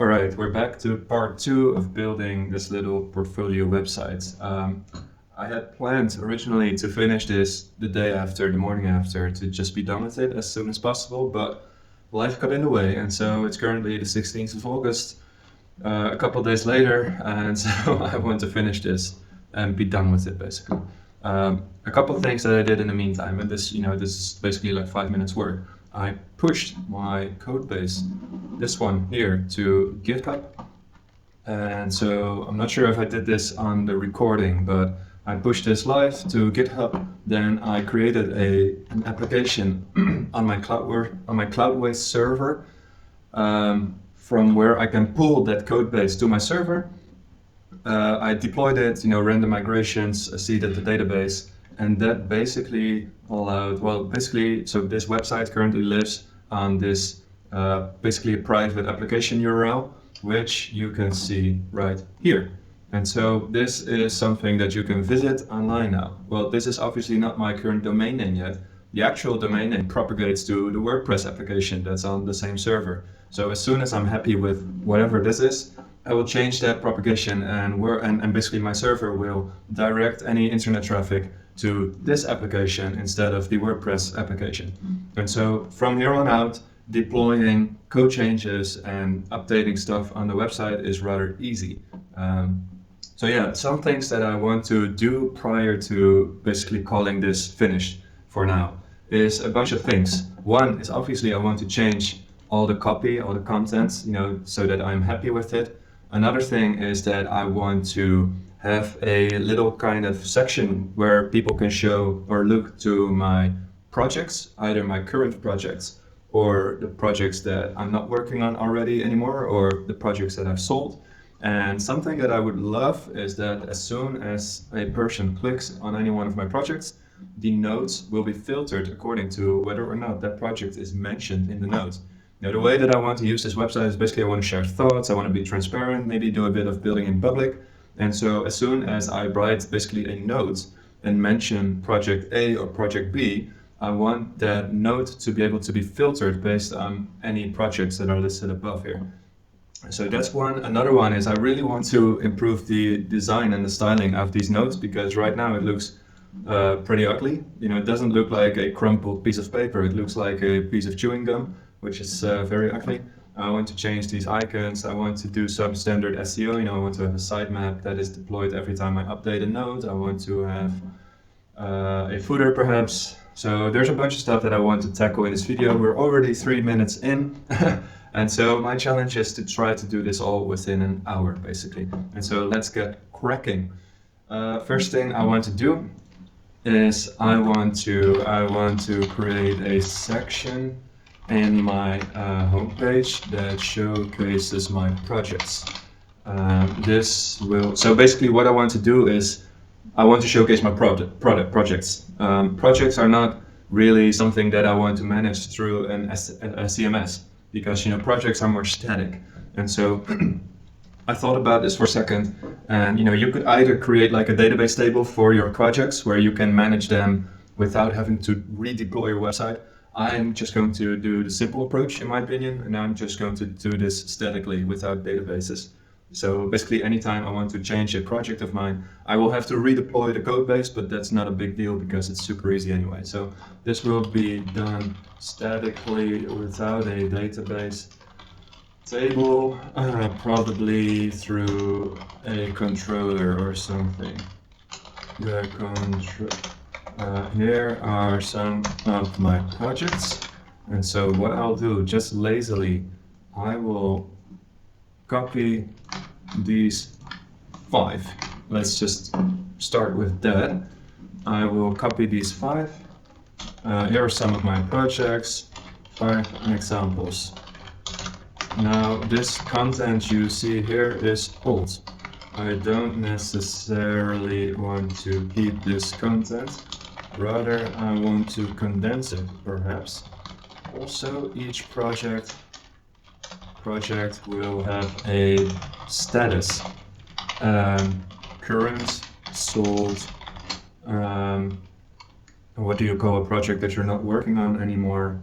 All right, we're back to part two of building this little portfolio website. I had planned originally to finish this the day after, the morning after, to just be done with it as soon as possible, but life got in the way, and so it's currently the 16th of August, a couple of days later, and so I want to finish this and be done with it, basically. A couple of things that I did in the meantime, and this is basically like 5 minutes work. I pushed my code base, this one here, to GitHub. And so I'm not sure if I did this on the recording, but I pushed this live to GitHub. Then I created an application on my Cloudways server, from where I can pull that code base to my server. I deployed it, random migrations, seeded the database, and that basically allowed, so this website currently lives on this basically a private application URL, which you can see right here. And so this is something that you can visit online now. Well, this is obviously not my current domain name yet. The actual domain name propagates to the WordPress application that's on the same server. So as soon as I'm happy with whatever this is, I will change that propagation and basically my server will direct any internet traffic to this application instead of the WordPress application. And so from here on out, deploying code changes and updating stuff on the website is rather easy. So yeah, some things that I want to do prior to basically calling this finished for now is a bunch of things. One is obviously I want to change all the copy, all the contents, so that I'm happy with it. Another thing is that I want to have a little kind of section where people can show or look to my projects, either my current projects or the projects that I'm not working on already anymore, or the projects that I've sold. And something that I would love is that as soon as a person clicks on any one of my projects, the nodes will be filtered according to whether or not that project is mentioned in the nodes. Now, the way that I want to use this website is basically I want to share thoughts, I want to be transparent, maybe do a bit of building in public. And so as soon as I write basically a note and mention project A or project B, I want that note to be able to be filtered based on any projects that are listed above here. So that's one. Another one is I really want to improve the design and the styling of these notes, because right now it looks pretty ugly. It doesn't look like a crumpled piece of paper. It looks like a piece of chewing gum, which is very ugly. I want to change these icons. I want to do some standard SEO. I want to have a sitemap that is deployed every time I update a node. I want to have a footer perhaps. So there's a bunch of stuff that I want to tackle in this video. We're already 3 minutes in. And so my challenge is to try to do this all within an hour, basically. And so let's get cracking. First thing I want to do is I want to create a section in my homepage that showcases my projects. So basically what I want to do is I want to showcase my projects. Projects are not really something that I want to manage through a CMS, because projects are more static. And so I thought about this for a second, and you could either create like a database table for your projects where you can manage them without having to redeploy your website. I'm just going to do the simple approach, in my opinion, and I'm just going to do this statically without databases. So basically anytime I want to change a project of mine, I will have to redeploy the code base, but that's not a big deal because it's super easy anyway. So this will be done statically without a database table, probably through a controller or something. Here are some of my projects. And so what I'll do, just lazily, I will copy these 5. Let's just start with that. I will copy these 5. Here are some of my projects, 5 examples. Now this content you see here is old. I don't necessarily want to keep this content. Rather, I want to condense it, perhaps. Also, each project will have a status, current, sold, what do you call a project that you're not working on anymore?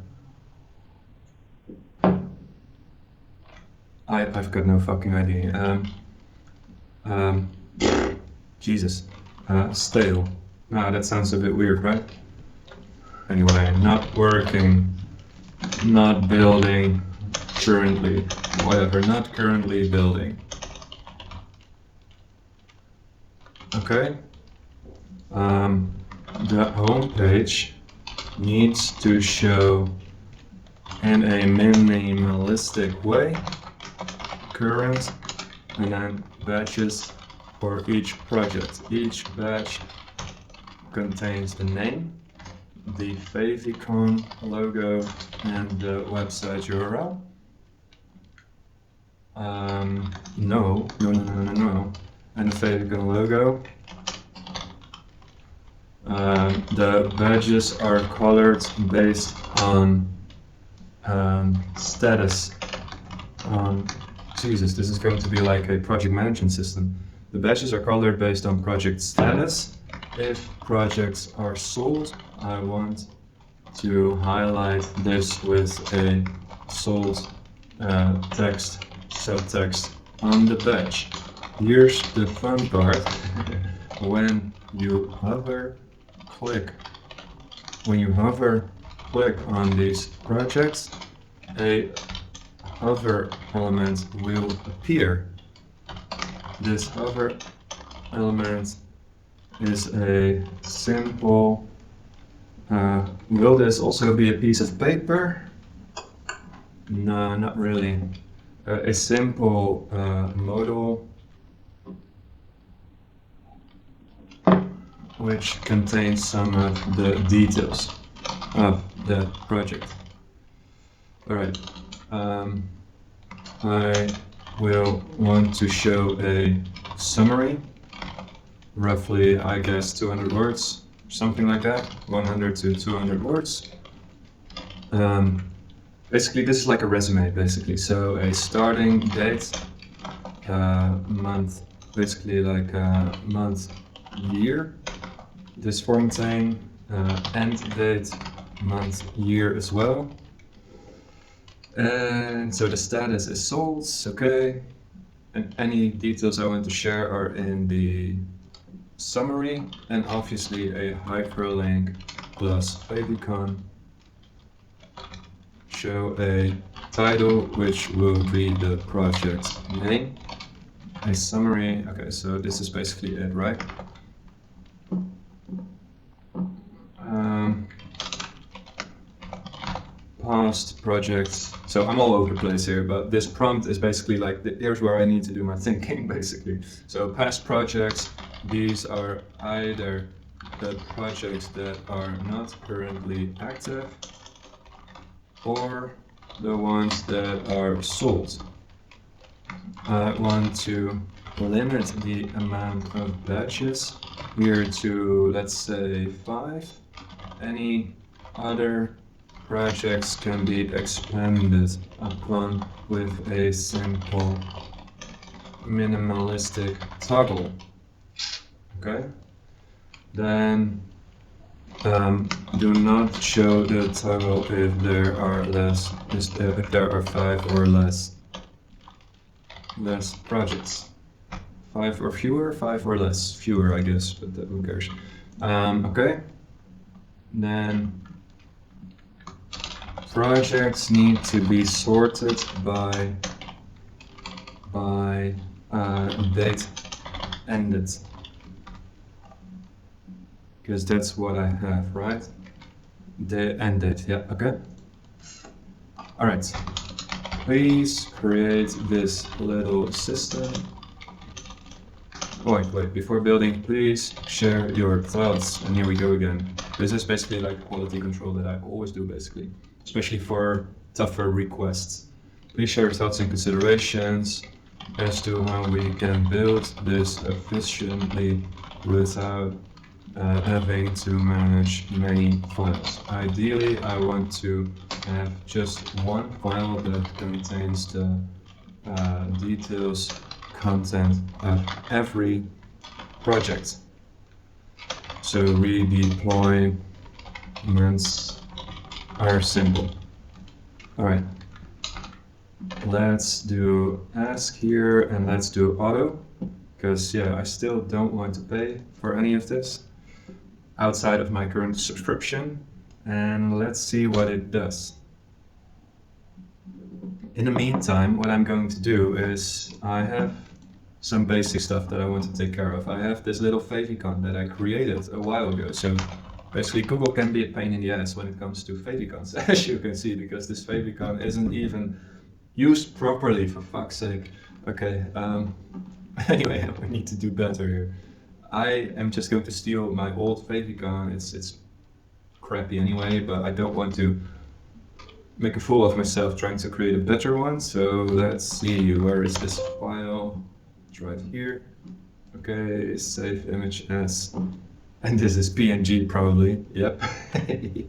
I've got no fucking idea. Jesus. Stale. Ah, that sounds a bit weird, right? Anyway, not working, not building, currently, whatever, not currently building. Okay. The home page needs to show in a minimalistic way current and then badges for each project. Each badge contains the name, the favicon logo, and the website URL. No. And the favicon logo. The badges are colored based on status. Jesus, this is going to be like a project management system. The badges are colored based on project status. If projects are sold, I want to highlight this with a sold text, subtext on the badge. Here's the fun part. When you hover click on these projects, a hover element will appear. This hover element is a simple, will this also be a piece of paper? No, not really. A simple modal which contains some of the details of the project. Alright, I will want to show a summary, roughly I guess 200 words, something like that, 100 to 200 words. Basically this is like a resume basically, so a starting date, month, basically like a month, year, this formatting, end date, month, year as well. And so the status is sold, okay. And any details I want to share are in the summary, and obviously a hyperlink plus favicon. Show a title which will be the project name. A summary, okay, so this is basically it, right? Past projects. So I'm all over the place here, but this prompt is basically like, here's where I need to do my thinking, basically. So past projects, these are either the projects that are not currently active or the ones that are sold. I want to limit the amount of badges here to, let's say, 5. Any other projects can be expanded upon with a simple minimalistic toggle. Okay? Then do not show the toggle if there are less, if there are 5 or less projects. 5 or fewer, 5 or less, fewer I guess, but who cares? Okay. Then projects need to be sorted by date ended, because that's what I have, right? The end date, yeah, okay. All right, please create this little system. Wait, before building, please share your thoughts. And here we go again. This is basically like quality control that I always do, basically, especially for tougher requests. Please share your thoughts and considerations as to how we can build this efficiently without having to manage many files. Ideally, I want to have just one file that contains the details, content of every project. So redeployments are simple. All right. let's do ask here and let's do auto, because yeah, I still don't want to pay for any of this outside of my current subscription. And let's see what it does. In the meantime, what I'm going to do is I have some basic stuff that I want to take care of. I have this little favicon that I created a while ago. So basically Google can be a pain in the ass when it comes to favicons, as you can see, because this favicon isn't even used properly, for fuck's sake. Okay, anyway, we need to do better here. I am just going to steal my old favicon. It's crappy anyway, but I don't want to make a fool of myself trying to create a better one. So let's see, where is this file? It's right here. Okay, save image as, and this is PNG probably. Yep. It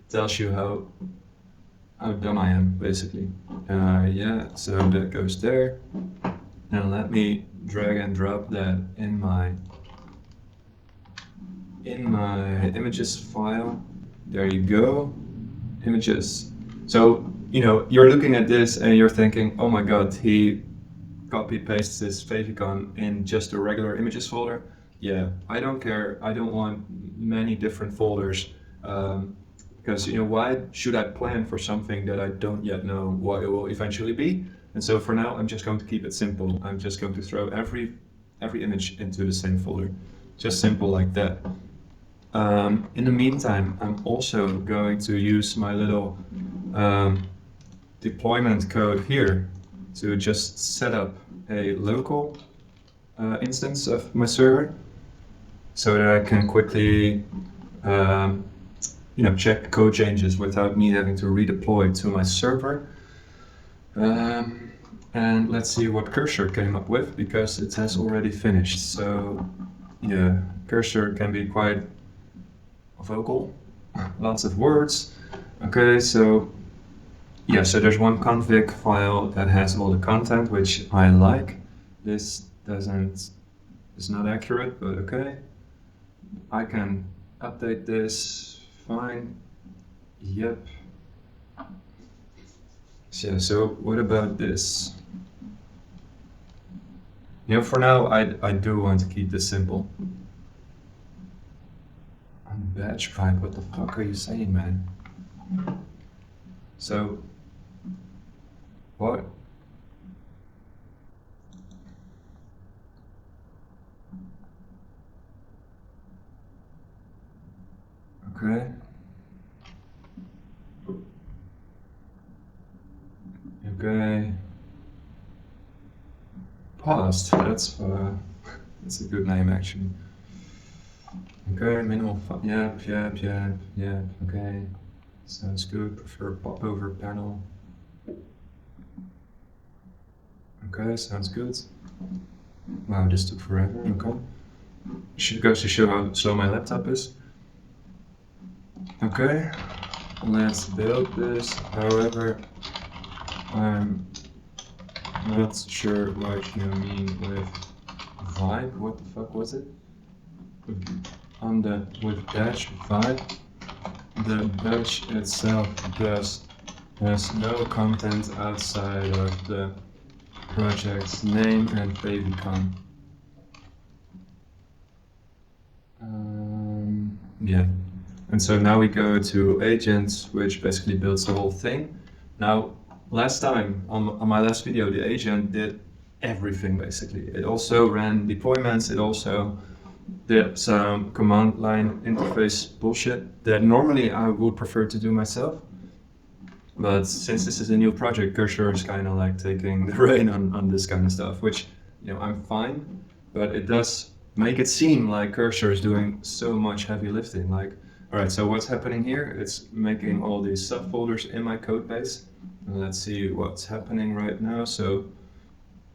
tells you how dumb I am, basically. Yeah, so that goes there. And let me drag and drop that in my images file. There you go. Images. So, you know, you're looking at this and you're thinking, oh my god, he copy pastes this favicon in just a regular images folder. Yeah, I don't care. I don't want many different folders, because, you know, why should I plan for something that I don't yet know what it will eventually be? And so for now, I'm just going to keep it simple. I'm just going to throw every image into the same folder. Just simple like that. In the meantime, I'm also going to use my little deployment code here to just set up a local instance of my server, so that I can quickly you know, check code changes without me having to redeploy to my server. And let's see what Cursor came up with, because it has already finished. So yeah, Cursor can be quite vocal, lots of words. Okay, so yeah, so there's one config file that has all the content, which I like. This is not accurate, but okay. I can update this, fine. Yep. So what about this? You know, for now, I do want to keep this simple. Batch pipe, what the fuck are you saying, man? So, what? Okay. Okay. Paused. That's a good name actually. Okay, minimal. Yep. Okay. Sounds good. Prefer popover panel. Okay, sounds good. Wow, this took forever. Okay. Should go to show how slow my laptop is. Okay, let's build this. However, I'm not sure what you mean with vibe. What the fuck was it? With dash vibe, the batch itself has no content outside of the project's name and favicon. Yeah. And so now we go to agents, which basically builds the whole thing. Now, last time on my last video, the agent did everything basically. It also ran deployments. It also did some command line interface bullshit that normally I would prefer to do myself. But since this is a new project, Cursor is kind of like taking the reign on this kind of stuff, which, you know, I'm fine, but it does make it seem like Cursor is doing so much heavy lifting. Like, all right, so what's happening here? It's making all these subfolders in my code base. And let's see what's happening right now. So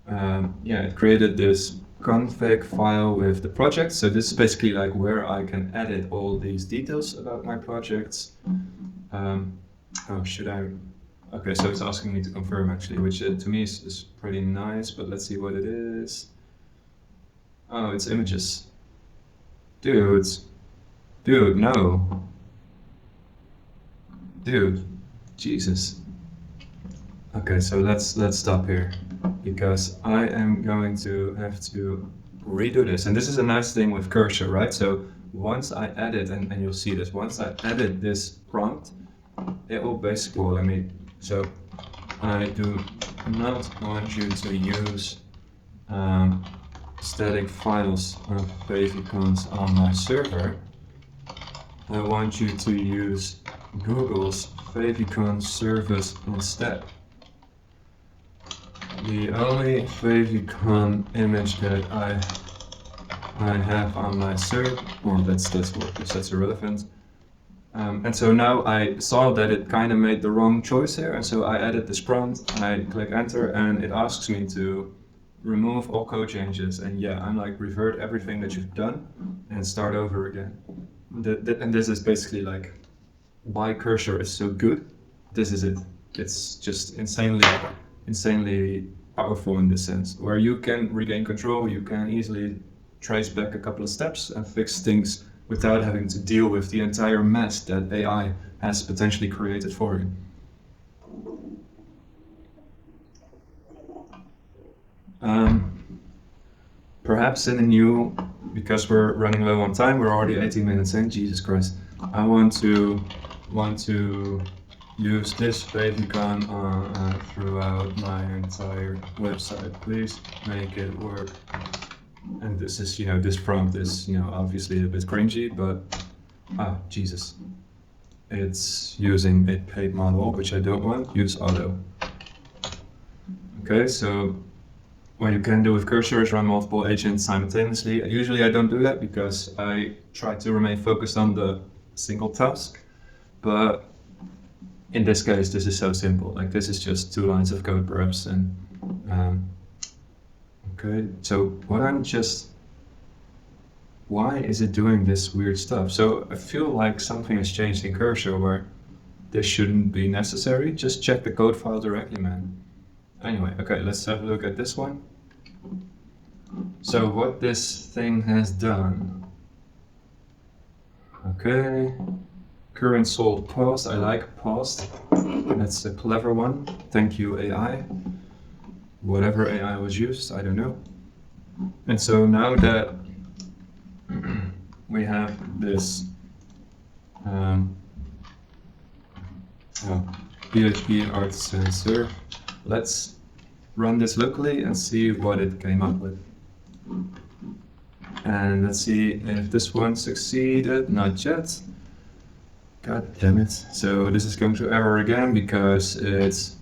yeah, it created this config file with the project. So this is basically like where I can edit all these details about my projects. Oh, should I? Okay, so it's asking me to confirm actually, which to me is pretty nice, but let's see what it is. Oh, it's images. Dude, no. Dude, Jesus. Okay, so let's stop here because I am going to have to redo this. And this is a nice thing with cursor, right? So once I edit, and you'll see this, once I edit this prompt, it will basically, well, so I do not want you to use static files or favicons on my server. I want you to use Google's favicon service instead. The only favicon image that I have on my server, well, that's irrelevant. And so now I saw that it kind of made the wrong choice here, and so I added this prompt, and I click enter, and it asks me to remove all code changes, and yeah, I'm like, revert everything that you've done and start over again. And this is basically like why cursor is so good. This is it. It's just insanely powerful in this sense, where you can regain control, you can easily trace back a couple of steps and fix things without having to deal with the entire mess that AI has potentially created for you. Perhaps in a new, because we're running low on time, we're already 18 minutes in, Jesus Christ. I want to use this favicon throughout my entire website. Please make it work. And this is, this prompt is, obviously a bit cringy, but, Jesus. It's using a paid model, which I don't want. Use auto. Okay, so what you can do with cursor is run multiple agents simultaneously. Usually I don't do that because I try to remain focused on the single task, but in this case, this is so simple. Like, this is just 2 lines of code perhaps, and okay, so why is it doing this weird stuff? So I feel like something has changed in cursor where this shouldn't be necessary. Just check the code file directly, man. Anyway, okay, let's have a look at this one. So what this thing has done. Okay, current sold paused. I like paused. That's a clever one. Thank you, AI. Whatever AI was used, I don't know. And so now that we have this PHP art sensor, let's run this locally and see what it came up with. And let's see if this one succeeded. Not yet. God damn it. So this is going to error again because it's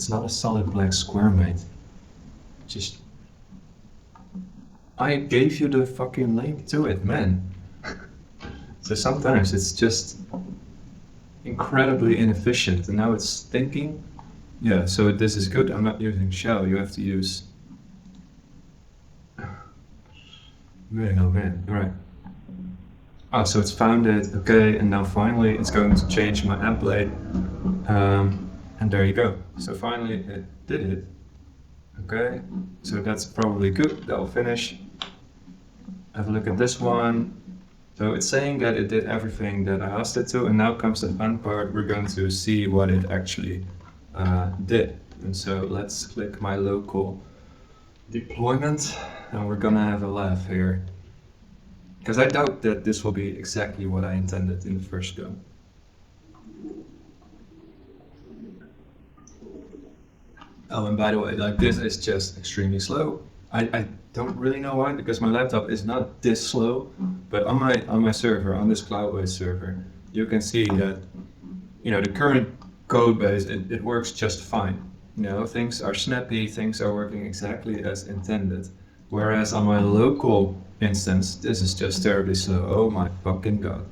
not a solid black square, mate. Just, I gave you the fucking link to it, man. So sometimes it's just incredibly inefficient, and now it's thinking. Yeah, so this is good. I'm not using shell. You have to use. Man, oh man. All right. Oh, so it's found it. Okay, and now finally it's going to change my template. And there you go. So finally it did it. Okay, so that's probably good. That'll finish. Have a look at this one. So it's saying that it did everything that I asked it to, and now comes the fun part. We're going to see what it actually did. And so let's click my local deployment, and we're gonna have a laugh here. Because I doubt that this will be exactly what I intended in the first go. Oh, and by the way, like, this is just extremely slow. I don't really know why, because my laptop is not this slow, but on my server, on this Cloudways server, you can see that, the current code base, it works just fine. Things are snappy, things are working exactly as intended. Whereas on my local instance, this is just terribly slow. Oh my fucking god.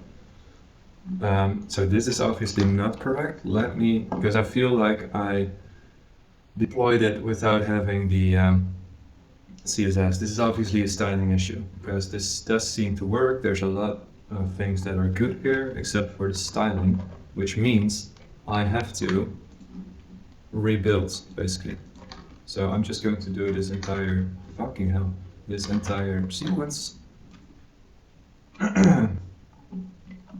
So this is obviously not correct. Because I feel like I deployed it without having the CSS. This is obviously a styling issue, because this does seem to work. There's a lot of things that are good here, except for the styling, which means I have to rebuild, basically. So I'm just going to do this entire, this entire sequence.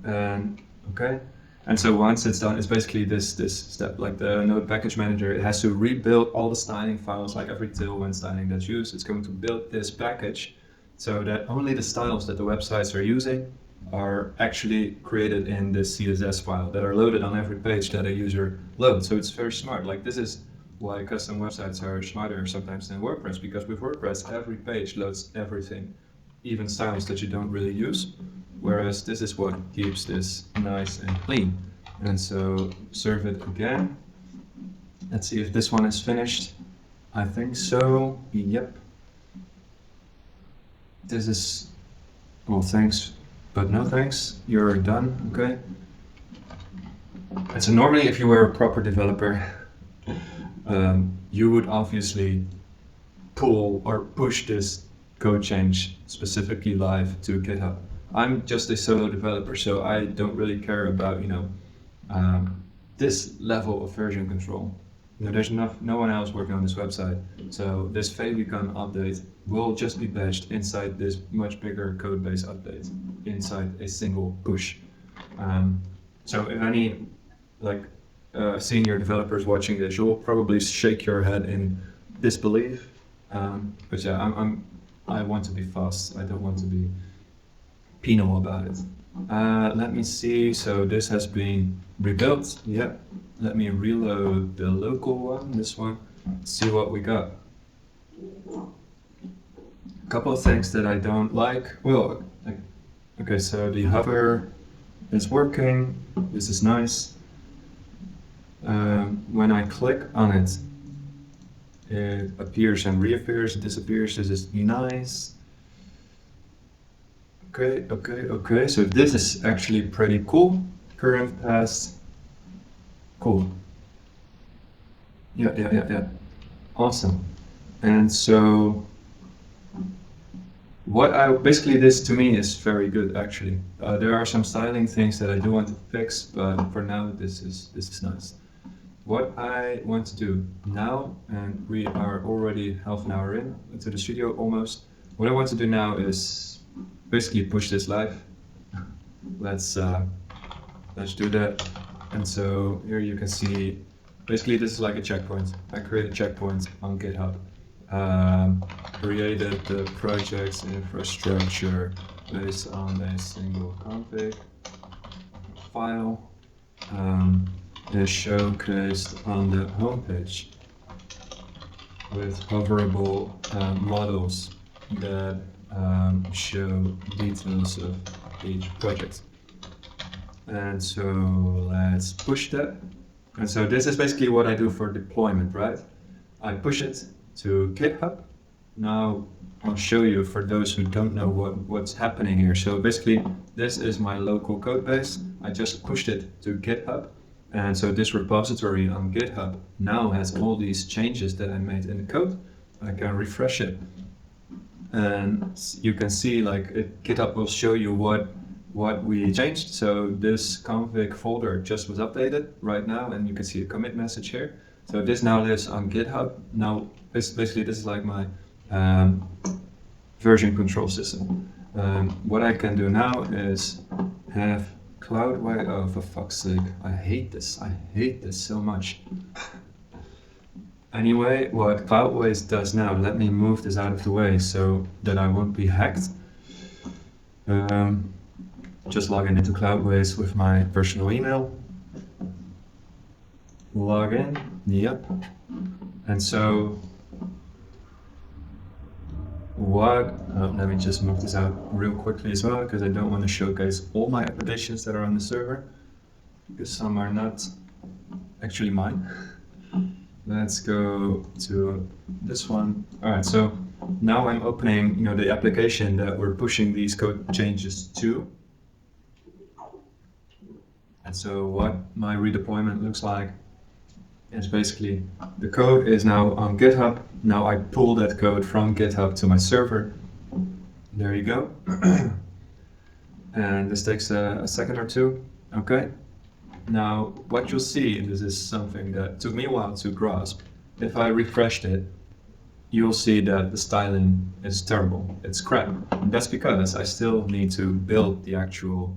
And okay, And so once it's done, it's basically this step, like the node package manager. It has to rebuild all the styling files, like every Tailwind styling that's used. It's going to build this package so that only the styles that the websites are using are actually created in this CSS file that are loaded on every page that a user loads. So it's very smart. Like, this is why custom websites are smarter sometimes than WordPress, because with WordPress, every page loads everything, even styles that you don't really use. Whereas this is what keeps this nice and clean. And so serve it again. Let's see if this one is finished. I think so. Yep. This is, well, thanks, but no thanks. You're done. Okay. And so normally, if you were a proper developer, you would obviously pull or push this code change specifically live to GitHub. I'm just a solo developer, so I don't really care about, this level of version control. There's no one else working on this website. So this favicon update will just be batched inside this much bigger code base update, inside a single push. So if any senior developers watching this, you'll probably shake your head in disbelief. But yeah, I want to be fast. I don't want to be penal about it. Let me see. So this has been rebuilt. Yeah. Let me reload the local one, this one. See what we got. A couple of things that I don't like. Well, okay, so the hover is working. This is nice. When I click on it, it appears and reappears, disappears. This is nice. Okay. So this is actually pretty cool. Current, past. Cool. Yeah. Awesome. And so basically this to me is very good actually. There are some styling things that I do want to fix, but for now this is nice. What I want to do now, and we are already half an hour into the studio almost. What I want to do now is basically push this live. Let's do that. And so here you can see, basically this is like a checkpoint. I created a checkpoint on GitHub. Created the project's infrastructure based on a single config file. Is showcased on the homepage with hoverable models that show details of each project. And so let's push that. And so this is basically what I do for deployment, right? I push it to GitHub. Now I'll show you for those who don't know what's happening here. So basically this is my local code base. I just pushed it to GitHub. And so this repository on GitHub now has all these changes that I made in the code. I can refresh it. And you can see GitHub will show you what we changed. So this config folder just was updated right now, and you can see a commit message here. So this now lives on GitHub. Now, basically this is like my version control system. What I can do now is have Cloudways. Oh, for fuck's sake! I hate this so much. Anyway, what Cloudways does now, let me move this out of the way so that I won't be hacked. Just log into Cloudways with my personal email. Log in, yep. And so, let me just move this out real quickly as well, because I don't want to showcase all my applications that are on the server, because some are not actually mine. Let's go to this one. All right, so now I'm opening, the application that we're pushing these code changes to. And so what my redeployment looks like is basically the code is now on GitHub. Now I pull that code from GitHub to my server. There you go. And this takes a second or two. Okay. Now what you'll see, and this is something that took me a while to grasp, if I refreshed it, you'll see that the styling is terrible. It's crap. And that's because I still need to build the actual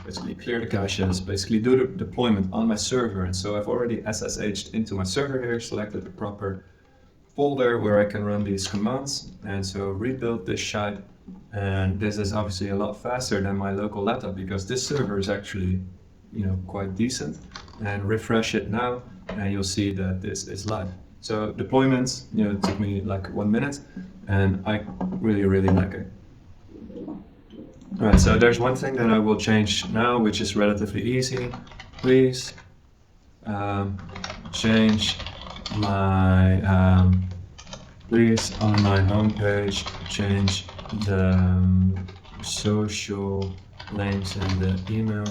basically clear the caches, basically do the deployment on my server. And so I've already SSH'd into my server here, selected the proper folder where I can run these commands. And so rebuild this shite. And this is obviously a lot faster than my local laptop because this server is actually, quite decent. And refresh it now, and you'll see that this is live. So deployments, it took me like 1 minute, and I really, really like it. All right, so there's one thing that I will change now, which is relatively easy. Please change my, please on my homepage, change the social links and the email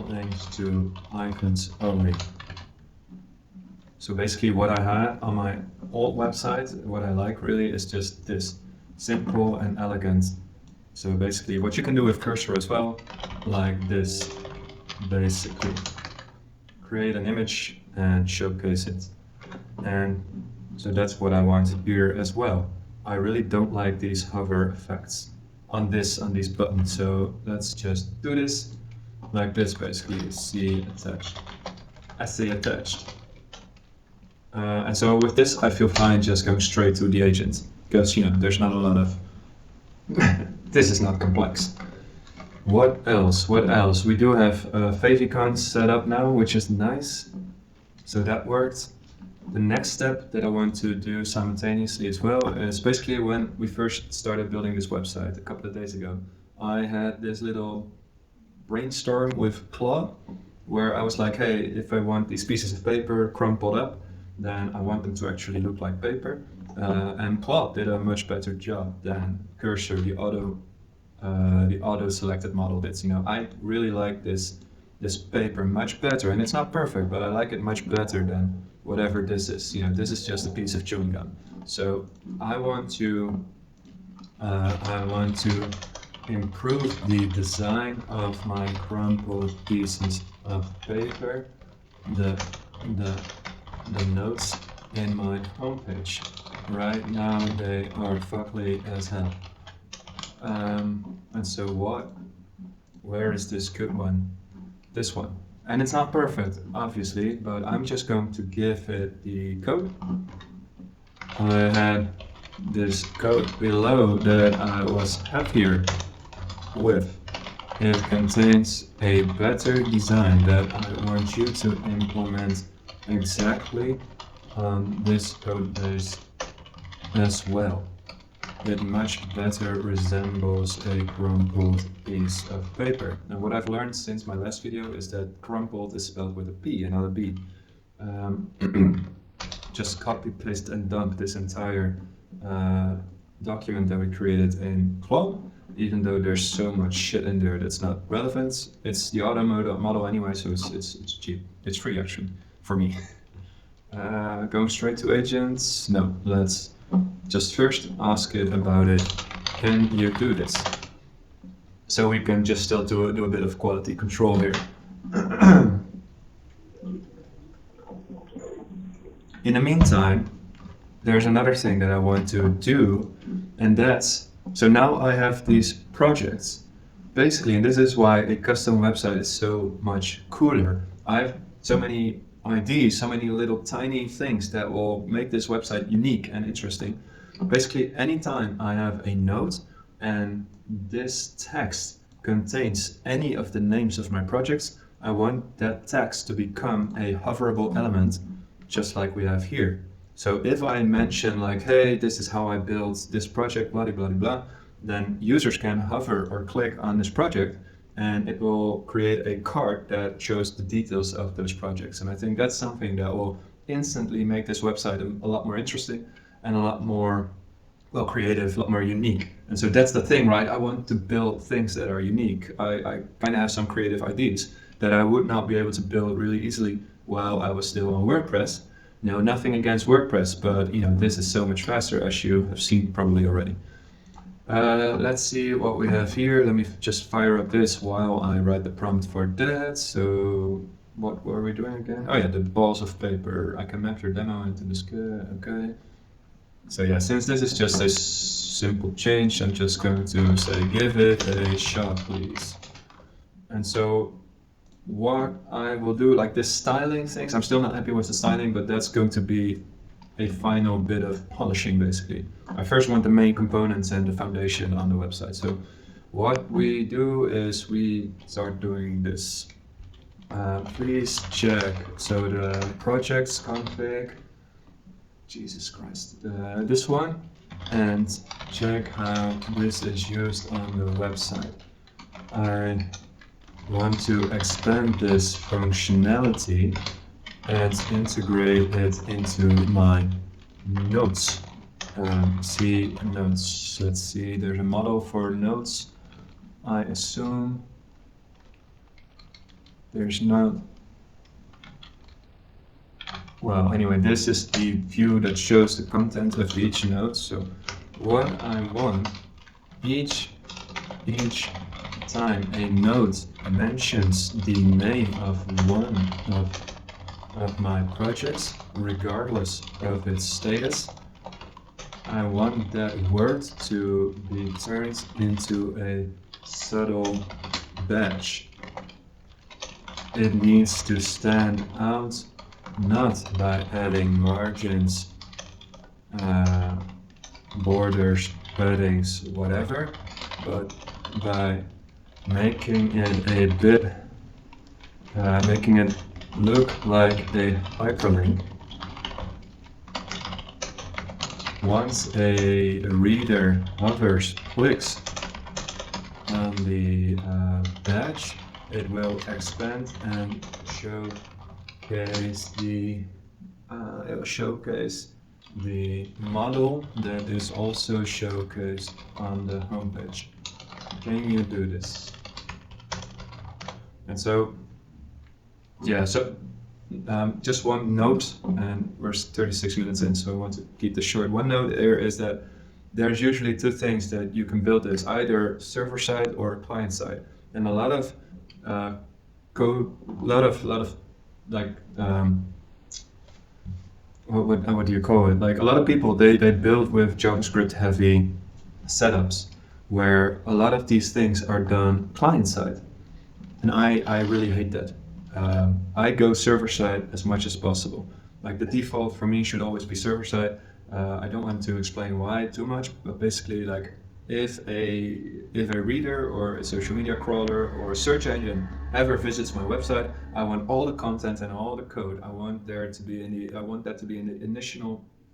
links to icons only. So basically what I had on my old website, what I like really is just this simple and elegant. So basically what you can do with cursor as well, like this, basically create an image and showcase it. And so that's what I want here as well. I really don't like these hover effects on these buttons. So let's just do this like this, basically, see attached, essay attached. And so with this, I feel fine just going straight to the agent because, there's not a lot of, this is not complex. What else? We do have favicons set up now, which is nice. So that worked. The next step that I want to do simultaneously as well is basically when we first started building this website a couple of days ago, I had this little brainstorm with Claude where I was like, hey, if I want these pieces of paper crumpled up, then I want them to actually look like paper. And Claude did a much better job than Cursor, the auto selected model did. I really like this paper much better, and it's not perfect, but I like it much better than whatever this is. This is just a piece of chewing gum. So I want to improve the design of my crumpled pieces of paper, the notes in my homepage. Right now they are fugly as hell. And so where is this good one? This one. And it's not perfect, obviously, but I'm just going to give it the code. I had this code below that I was happier with. It contains a better design that I want you to implement exactly on this code base as well. It much better resembles a crumpled piece of paper. And what I've learned since my last video is that crumpled is spelled with a P and not a B. Just copy, paste and dump this entire document that we created in Claude, even though there's so much shit in there that's not relevant. It's the auto model anyway, so it's cheap. It's free actually, for me. Going straight to agents? No, let's just first ask it about it. Can you do this? So we can just still do a bit of quality control here. In the meantime, there's another thing that I want to do, and that's, so now I have these projects. Basically, and this is why a custom website is so much cooler. I have so many ideas, so many little tiny things that will make this website unique and interesting. Basically, anytime I have a node and this text contains any of the names of my projects, I want that text to become a hoverable element, just like we have here. So if I mention like, hey, this is how I built this project, blah, blah, blah, then users can hover or click on this project and it will create a card that shows the details of those projects. And I think that's something that will instantly make this website a lot more interesting and a lot more, well, creative, a lot more unique. And so that's the thing, right? I want to build things that are unique. I kind of have some creative ideas that I would not be able to build really easily while I was still on WordPress. No, nothing against WordPress, but this is so much faster, as you have seen probably already. Let's see what we have here. Let me just fire up this while I write the prompt for that. So what were we doing again? Oh yeah, the balls of paper. I can map your demo into the sky. Okay. So yeah, since this is just a simple change, I'm just going to say, give it a shot, please. And so what I will do, like this styling things, I'm still not happy with the styling, but that's going to be a final bit of polishing basically. I first want the main components and the foundation on the website. So what we do is we start doing this. Please check. So the projects config, Jesus Christ, this one, and check how this is used on the website. I want to expand this functionality and integrate it into my notes. See notes. Let's see, there's a model for notes. I assume there's not. Well, anyway, this is the view that shows the content of each note. So what I want, each time a note mentions the name of one of my projects, regardless of its status, I want that word to be turned into a subtle badge. It needs to stand out, not by adding margins, borders, paddings, whatever, but by making it a bit, making it look like a hyperlink. Once a reader clicks on the badge, it will expand and showcase the model that is also showcased on the homepage. Can you do this? And so, yeah, so just one note, and we're 36 minutes in, so I want to keep this short. One note there is that there's usually two things that you can build this, either server side or client side. And a lot of code, like, what do you call it? Like a lot of people, they build with JavaScript heavy setups where a lot of these things are done client side. And I really hate that. I go server side as much as possible. Like the default for me should always be server side. I don't want to explain why too much, but basically, like if a reader or a social media crawler or a search engine ever visits my website, I want all the content and all the code. I want that to be in the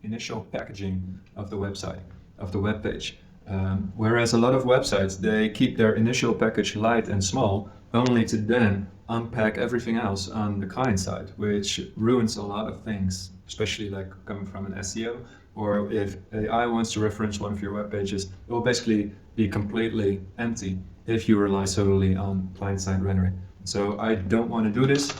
initial packaging of the website, of the web page. Whereas a lot of websites, they keep their initial package light and small, only to then unpack everything else on the client side, which ruins a lot of things, especially like coming from an SEO, or if AI wants to reference one of your web pages, it will basically be completely empty if you rely solely on client-side rendering. So I don't want to do this.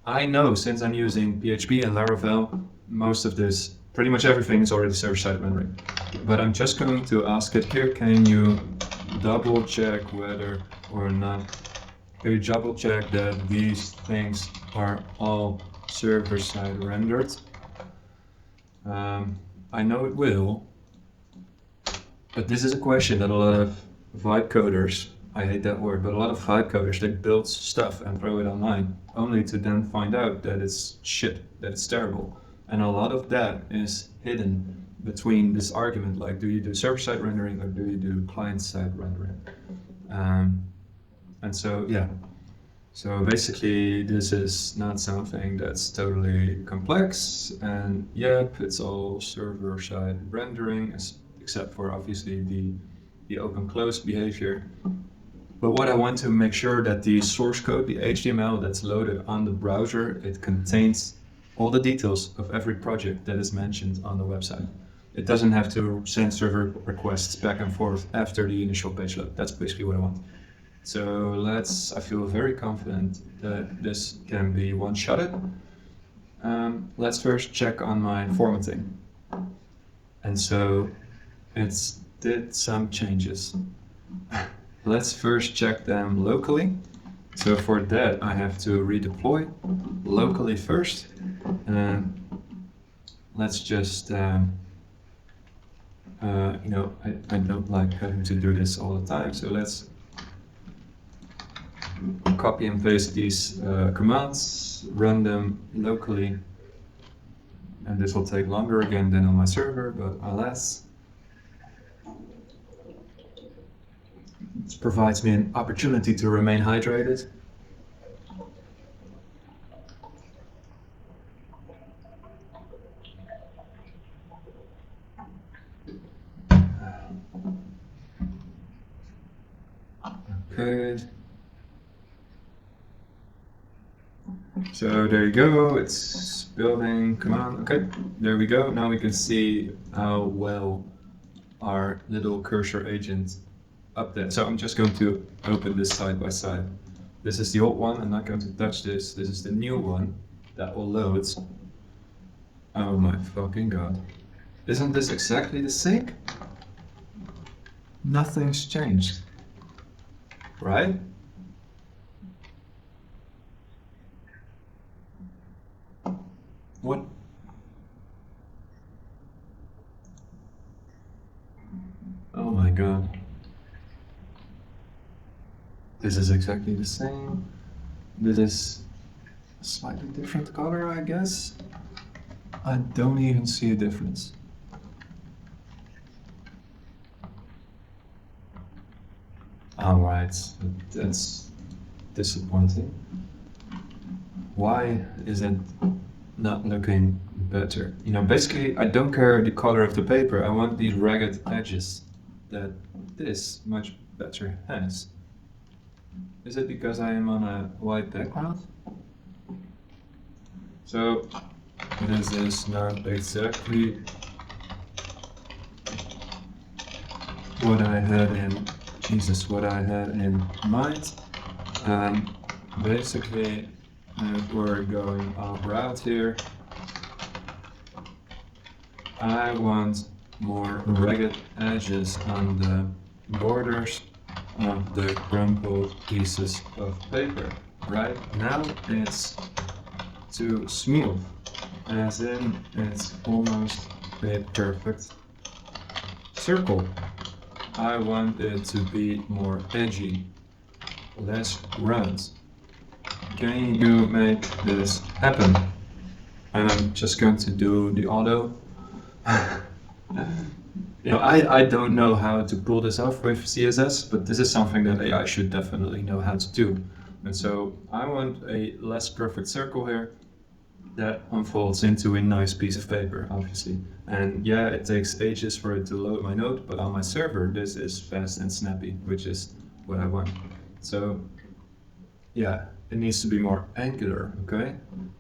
I know, since I'm using PHP and Laravel, most of this, pretty much everything is already server-side rendering. But I'm just going to ask it here, can you double check whether or not, can you double check that these things are all server-side rendered? I know it will, but this is a question that a lot of vibe coders, I hate that word, but a lot of vibe coders, they build stuff and throw it online, only to then find out that it's shit, that it's terrible. And a lot of that is hidden between this argument, like do you do server-side rendering or do you do client-side rendering? And so, yeah. So basically, this is not something that's totally complex, and yep, it's all server-side rendering, except for obviously the open-close behavior. But what I want to make sure that the source code, the HTML that's loaded on the browser, it contains all the details of every project that is mentioned on the website. It doesn't have to send server requests back and forth after the initial page load. That's basically what I want. So I feel very confident that this can be one-shotted. Let's first check on my formatting. And so it's did some changes. Let's first check them locally. So for that, I have to redeploy locally first. Let's just, I don't like having to do this all the time. So let's copy and paste these commands, run them locally, and this will take longer again than on my server, but alas. It provides me an opportunity to remain hydrated. Okay. So there you go, it's building command. Okay, there we go. Now we can see how well our little cursor agent updates. So I'm just going to open this side by side. This is the old one, I'm not going to touch this. This is the new one that will load. Oh my fucking god. Isn't this exactly the same? Nothing's changed. Right? What? Oh my god. This is exactly the same. This is a slightly different color, I guess. I don't even see a difference. Alright, that's disappointing. Why is it not looking better? You know, basically I don't care the color of the paper, I want these ragged edges that this much better has. Is it because I am on a white background? So this is not exactly what I had in mind. Basically, we're going all route here. I want more ragged edges on the borders of the crumpled pieces of paper. Right now it's too smooth, as in it's almost a perfect circle. I want it to be more edgy, less round. Can you make this happen? And I'm just going to do the auto. You know, I don't know how to pull this off with CSS, but this is something that AI should definitely know how to do. And so I want a less perfect circle here that unfolds into a nice piece of paper, obviously. And yeah, it takes ages for it to load my node, but on my server, this is fast and snappy, which is what I want. So yeah, it needs to be more angular, okay?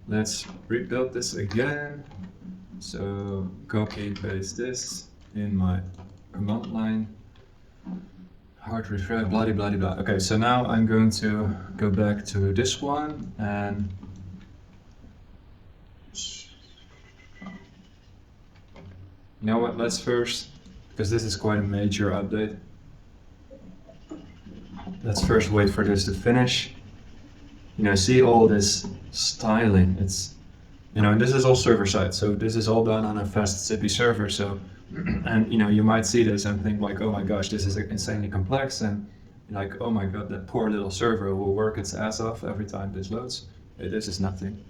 Let's rebuild this again. So copy paste this in my command line. Hard refresh, blah blah blah. Okay, so now I'm going to go back to this one and you know what, let's first, because this is quite a major update, let's first wait for this to finish. You know, see all this styling, it's, you know, and this is all server side, so this is all done on a fast Zippy server, so, and you know, you might see this and think like, oh my gosh, this is insanely complex, and like, oh my god, that poor little server will work its ass off every time this loads. This is nothing.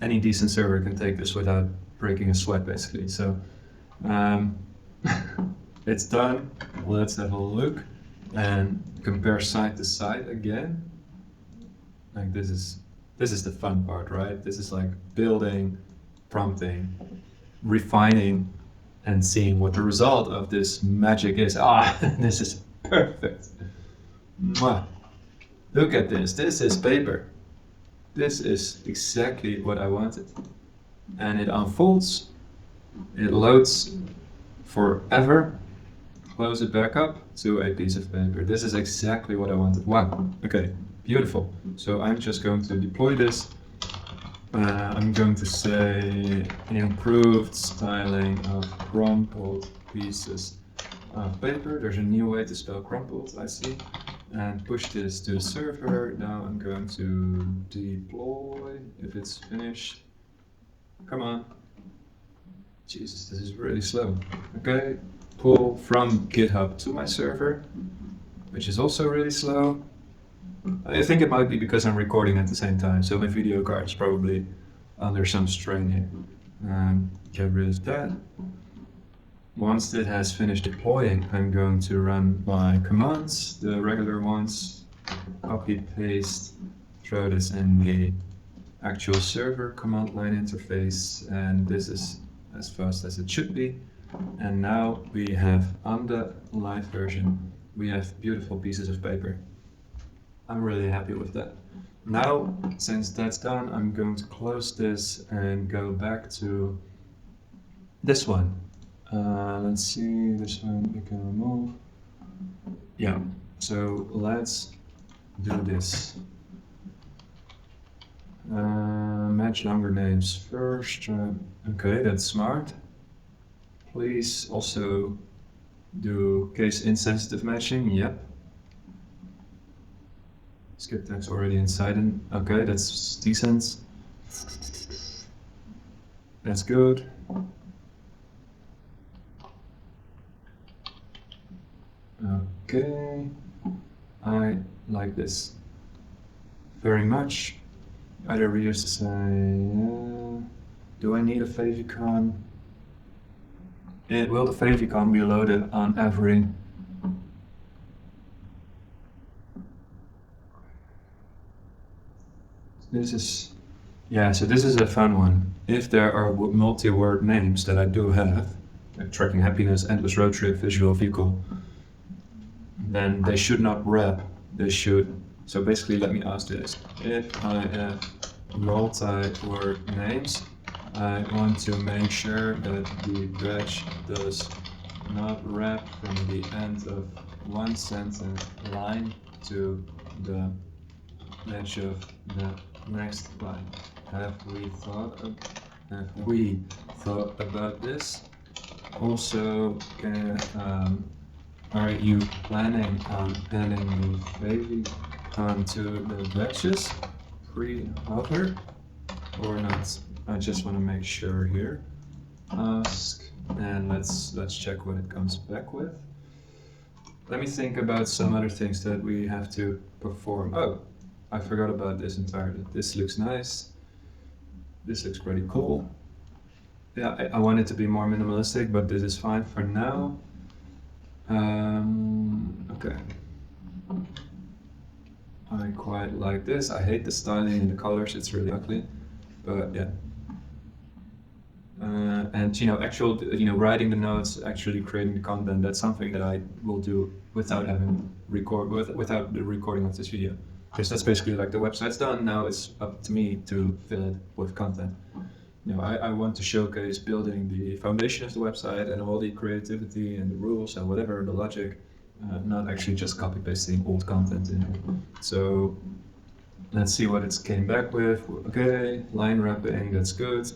Any decent server can take this without breaking a sweat, basically, so it's done. Let's have a look and compare side to side again. Like this is the fun part, right? This is like building, prompting, refining, and seeing what the result of this magic is. Ah, this is perfect. Mwah. Look at this. This is paper. This is exactly what I wanted. And it unfolds. It loads forever, close it back up to a piece of paper. This is exactly what I wanted. Wow, okay, beautiful. So I'm just going to deploy this. I'm going to say improved styling of crumpled pieces of paper. There's a new way to spell crumpled, I see. And push this to the server. Now I'm going to deploy, if it's finished. Come on. Jesus, this is really slow. Okay, pull from GitHub to my server, which is also really slow. I think it might be because I'm recording at the same time, so my video card is probably under some strain here. Get rid of that. Once it has finished deploying, I'm going to run my commands, the regular ones, copy, paste, throw this in the actual server command line interface, and this is as fast as it should be. And now we have, on the live version, we have beautiful pieces of paper. I'm really happy with that. Now, since that's done, I'm going to close this and go back to this one. Let's see, this one we can remove. Yeah, so let's do this. Match longer names first. Okay, that's smart. Please also do case insensitive matching. Yep. Skip tags already inside. Okay, that's decent. That's good. Okay, I like this very much. Either we used to say, do I need a favicon? Will the favicon be loaded on every? This is, yeah, so this is a fun one. If there are multi-word names that I do have, like tracking happiness, endless road trip, visual vehicle, then they should not wrap, they should. So basically, let me ask this. If I have multi-word names, I want to make sure that the badge does not wrap from the end of one sentence line to the edge of the next line. Have we thought about this? Also, are you planning on adding the favicon to the badges pre-hover or not? I just want to make sure here. Ask, and let's check what it comes back with. Let me think about some other things that we have to perform. Oh, I forgot about this entirely. This looks nice. This looks pretty cool. Yeah, I want it to be more minimalistic, but this is fine for now. Okay. I quite like this. I hate the styling and the colors. It's really ugly, but yeah. And writing the notes, actually creating the content, that's something that I will do without without the recording of this video. Because that's basically like the website's done, now it's up to me to fill it with content. I want to showcase building the foundation of the website and all the creativity and the rules and whatever, the logic, not actually just copy pasting old content in it. So let's see what it came back with. Okay, line wrapping, that's good.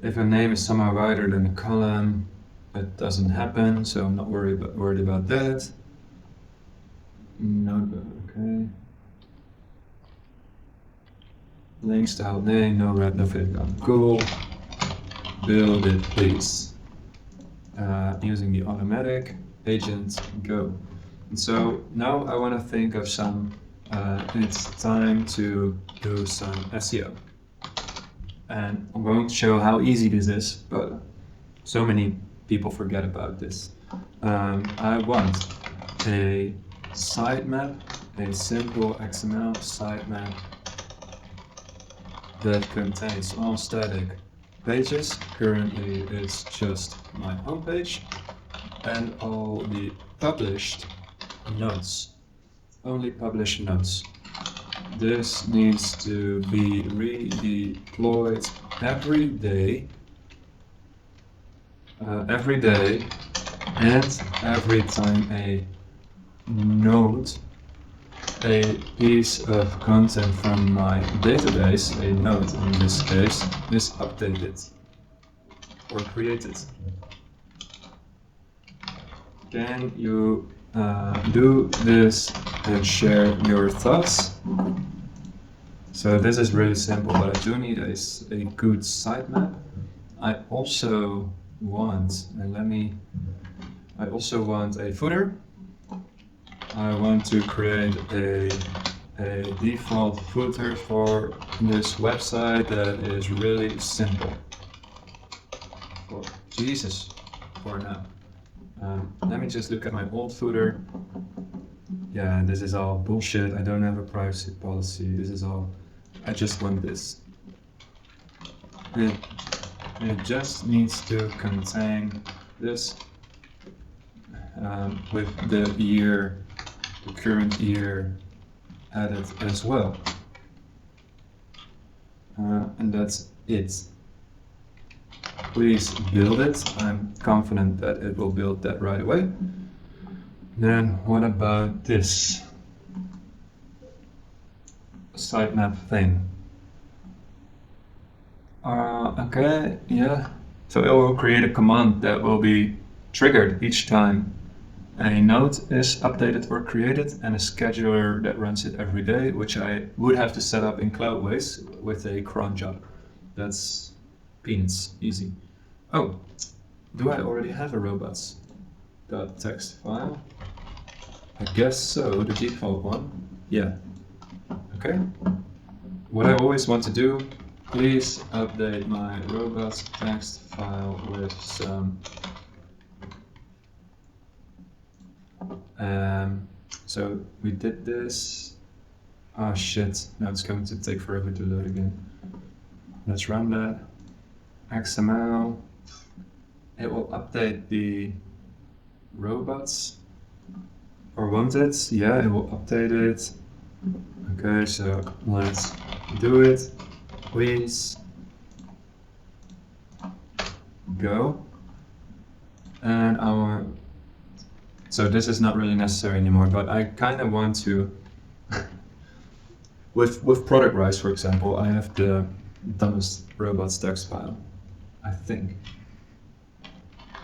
If a name is somehow wider than a column, it doesn't happen, so I'm not worried about that. No, okay. Link style name, no wrap, no favicon. Cool. Build it, please. Using the automatic agent, go. And so now I want to think of some. It's time to do some SEO. And I'm going to show how easy this is, but so many people forget about this. I want a sitemap, a simple XML sitemap that contains all static pages. Currently it's just my homepage and all the published notes. Only published notes. This needs to be redeployed every day, and every time a node, a piece of content from my database, a node in this case, is updated or created. Can you do this and share your thoughts? So this is really simple. What I do need is a good sitemap. I also want a footer. I want to create a a default footer for this website that is really simple. Jesus, for now. Let me just look at my old footer. Yeah, this is all bullshit. I don't have a privacy policy. This is all. I just want this. It just needs to contain this with the year, the current year added as well. And that's it. Please build it. I'm confident that it will build that right away. Then what about this sitemap thing? Okay, yeah. So it will create a command that will be triggered each time a node is updated or created, and a scheduler that runs it every day, which I would have to set up in Cloudways with a cron job. That's peanuts, easy. Oh, do I already have a robots.txt file? I guess so, the default one. Yeah. Okay. What I always want to do, please update my robots.txt file with some so we did this. Oh shit, now it's going to take forever to load again. Let's run that. XML. It will update the robots. Or won't it? Yeah, it will update it. Okay, so let's do it. Please go. And our. So this is not really necessary anymore, but I kind of want to. With product rise, for example, I have the dumbest robots.txt file, I think.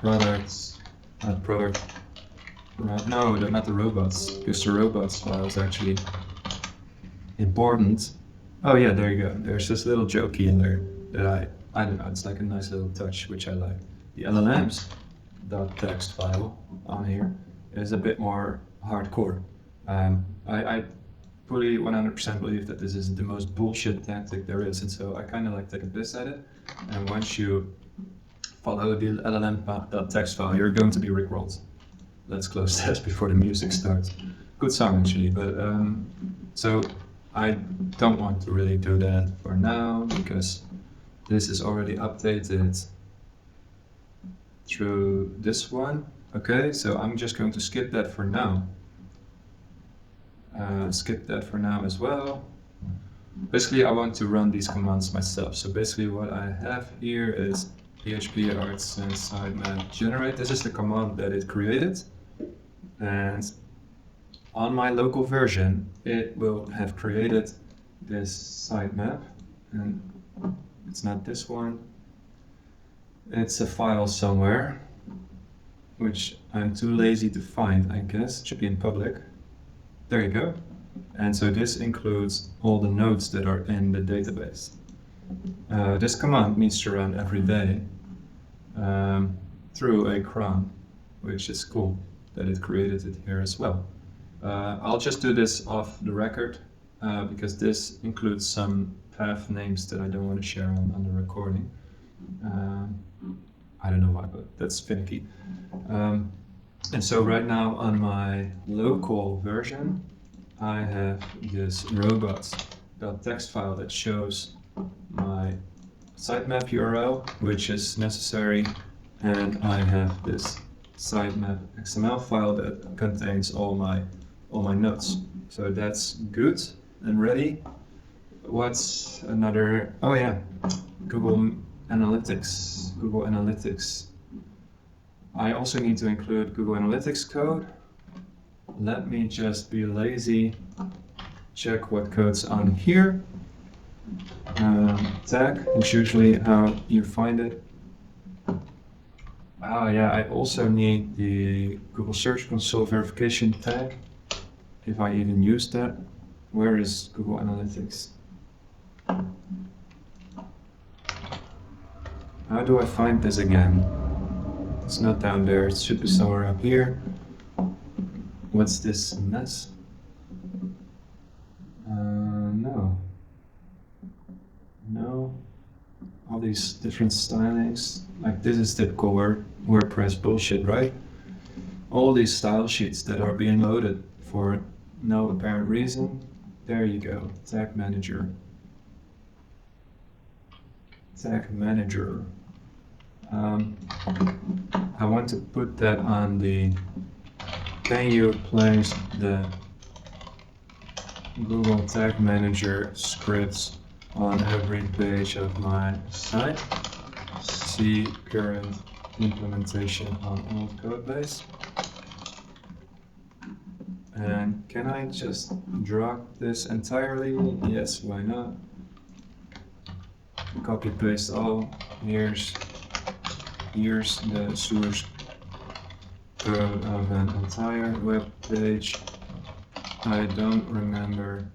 Products, not product. No, they're not the robots, because the robots file is actually important. Oh yeah, there you go. There's this little jokey in there that I don't know, it's like a nice little touch, which I like. The LLMs.txt file on here is a bit more hardcore. I fully 100% believe that this is the most bullshit tactic there is, and so I kind of like take a piss at it. And once you follow the LLM.txt file, you're going to be rickrolled. Let's close that before the music starts. Good song actually, but so I don't want to really do that for now because this is already updated through this one. Okay, so I'm just going to skip that for now. Skip that for now as well. Basically, I want to run these commands myself. So basically what I have here is PHP arts and sitemap generate. This is the command that it created. And on my local version, it will have created this sitemap. And it's not this one. It's a file somewhere, which I'm too lazy to find, I guess. It should be in public. There you go. And so this includes all the nodes that are in the database. This command needs to run every day through a cron, which is cool that it created it here as well. I'll just do this off the record because this includes some path names that I don't want to share on the recording. I don't know why, but that's finicky. And so right now on my local version, I have this robots.txt file that shows my sitemap URL, which is necessary, and I have this sitemap XML file that contains all my nodes. So that's good and ready. What's another? Oh yeah, Google Analytics. I also need to include Google Analytics code. Let me just be lazy, check what code's on here. Tag is usually how you find it. Oh yeah, I also need the Google Search Console verification tag, if I even use that. Where is Google Analytics? How do I find this again? It's not down there, it should be somewhere up here. What's this mess? all these different stylings. Like this is typical WordPress bullshit, right? All these style sheets that are being loaded for no apparent reason. There you go, tag manager. Tag manager. I want to put that on the, can you place the Google Tag Manager scripts on every page of my site? See current implementation on old codebase. And can I just drag this entirely? Yes, why not? Copy paste all. Here's the source code of an entire web page. I don't remember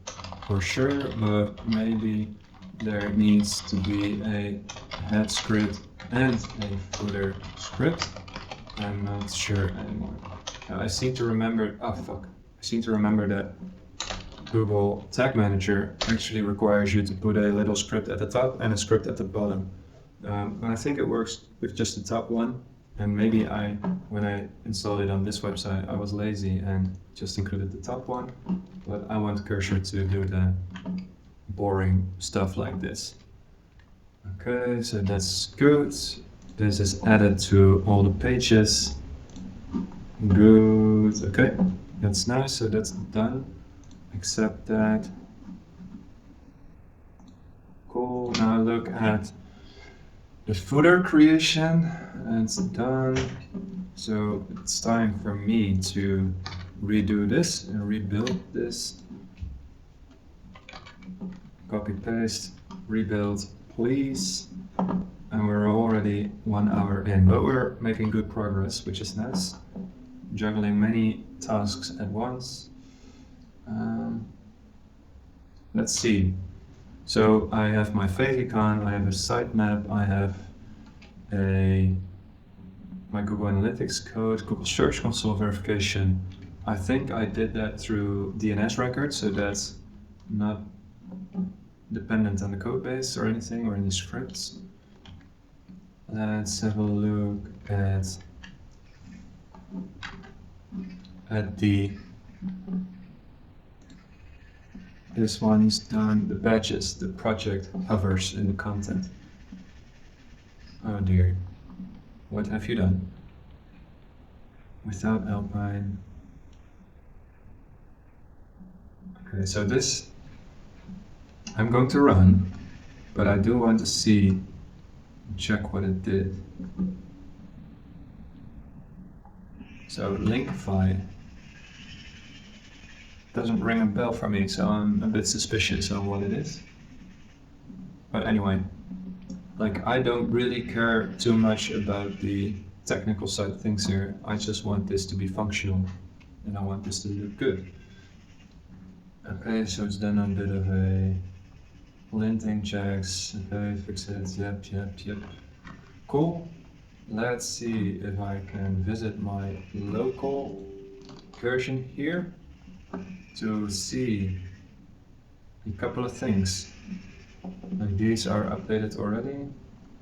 for sure, but maybe there needs to be a head script and a footer script. I'm not sure anymore. I seem to remember, I seem to remember that Google Tag Manager actually requires you to put a little script at the top and a script at the bottom. But I think it works with just the top one. And maybe when I installed it on this website, I was lazy and just included the top one. But I want Cursor to do the boring stuff like this. Okay, so that's good. This is added to all the pages. Good, okay, that's nice, so that's done. Accept that. Cool, now look at the footer creation. It's done. So it's time for me to redo this and rebuild this. Copy paste, rebuild, please. And we're already 1 hour in, but we're making good progress, which is nice. Juggling many tasks at once. Let's see. So I have my favicon, I have a sitemap, I have my Google Analytics code, Google Search Console verification. I think I did that through DNS records, so that's not dependent on the code base or anything or any scripts. Let's have a look at this one's done, the badges, the project hovers in the content. Oh dear, what have you done? Without Alpine. Okay, so this I'm going to run, but I do want to check what it did. So Linkify doesn't ring a bell for me, so I'm a bit suspicious on what it is. But anyway, like I don't really care too much about the technical side of things here. I just want this to be functional and I want this to look good. Okay, so it's done a bit of a linting checks. Okay, fix it. Yep. Cool. Let's see if I can visit my local version here to see a couple of things. And these are updated already.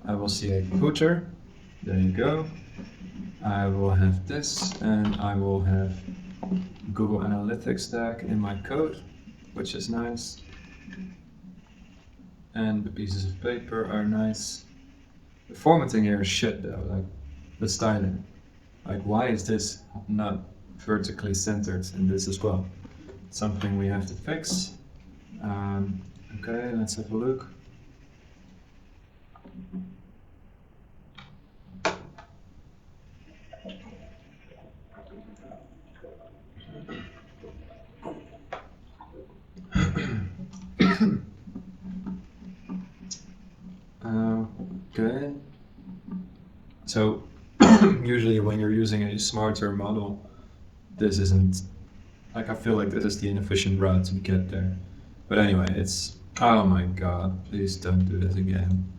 I will see a footer. There you go. I will have this, and I will have Google Analytics stack in my code, which is nice. And the pieces of paper are nice. The formatting here is shit though, like the styling. Like why is this not vertically centered in this as well? Something we have to fix. Okay, let's have a look. Okay. So usually when you're using a smarter model, this isn't, like I feel like this is the inefficient route to get there. But anyway, it's, oh my god, please don't do this again.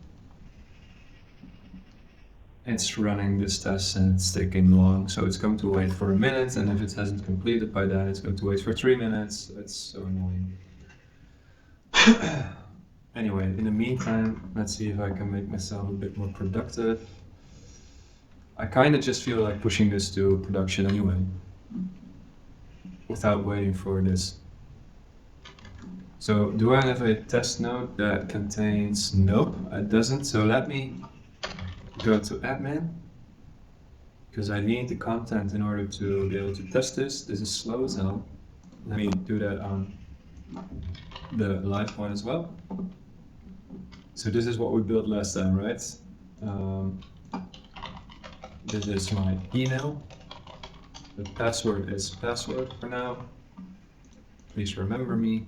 It's running this test and it's taking long, so it's going to wait for a minute, and if it hasn't completed by then, it's going to wait for 3 minutes. It's so annoying. Anyway, in the meantime, let's see if I can make myself a bit more productive. I kind of just feel like pushing this to production anyway, without waiting for this. So do I have a test node that contains? Nope, it doesn't. So let me go to admin, because I need the content in order to be able to test this. This is slow as hell. Let me do that on the live one as well. So this is what we built last time, right? This is my email. The password is password for now. Please remember me.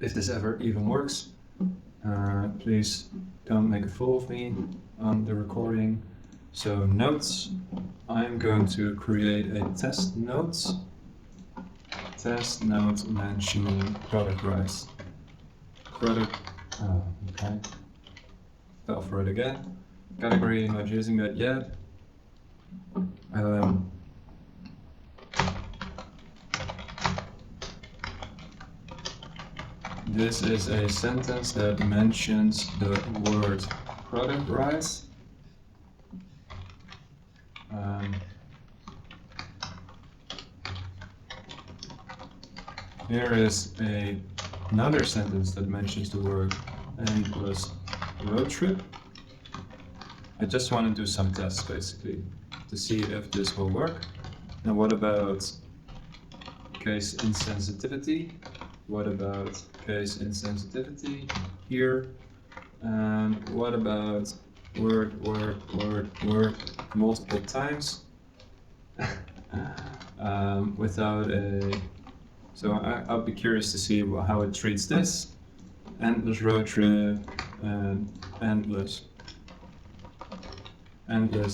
If this ever even works, please don't make a fool of me on the recording. So notes, I'm going to create a test notes. Test note mentioning product rights. Product, okay. Fell for it again. Category, not using that yet. This is a sentence that mentions the word product rights. Here is another sentence that mentions the word and plus road trip. I just want to do some tests basically to see if this will work. Now what about case insensitivity? What about case insensitivity here? And what about word multiple times without a... So I'll be curious to see how it treats this. Endless road trip and endless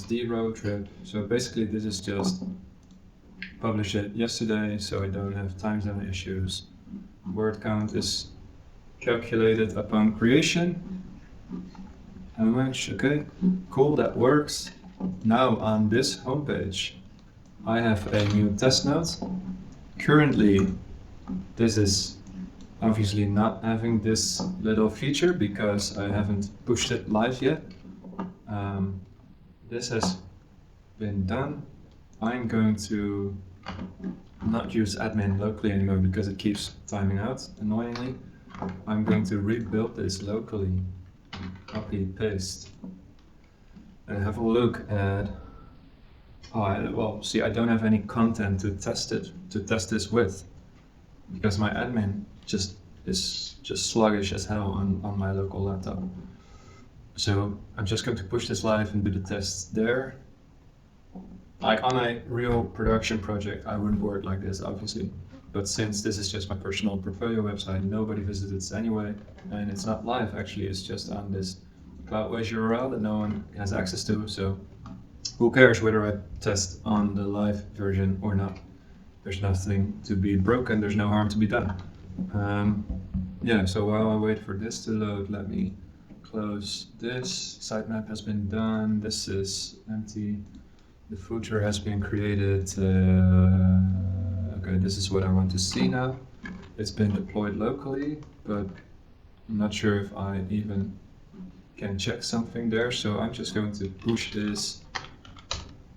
D road trip. So basically this is just publish it yesterday, so I don't have time zone issues. Word count is calculated upon creation. How much? Okay, cool, that works. Now on this homepage, I have a new test node. Currently, this is obviously not having this little feature because I haven't pushed it live yet. This has been done. I'm going to not use admin locally anymore because it keeps timing out, annoyingly. I'm going to rebuild this locally, copy, paste, and have a look at... well, see, I don't have any content to test this with, because my admin is just sluggish as hell on my local laptop. So I'm just going to push this live and do the tests there. Like on a real production project, I wouldn't work like this, obviously. But since this is just my personal portfolio website, nobody visits it anyway, and it's not live actually, it's just on this Cloudways URL that no one has access to, so who cares whether I test on the live version or not? There's nothing to be broken, there's no harm to be done. Yeah, so while I wait for this to load, let me close this. Sitemap has been done, this is empty. The footer has been created. Okay, this is what I want to see now. It's been deployed locally, but I'm not sure if I even can check something there. So I'm just going to push this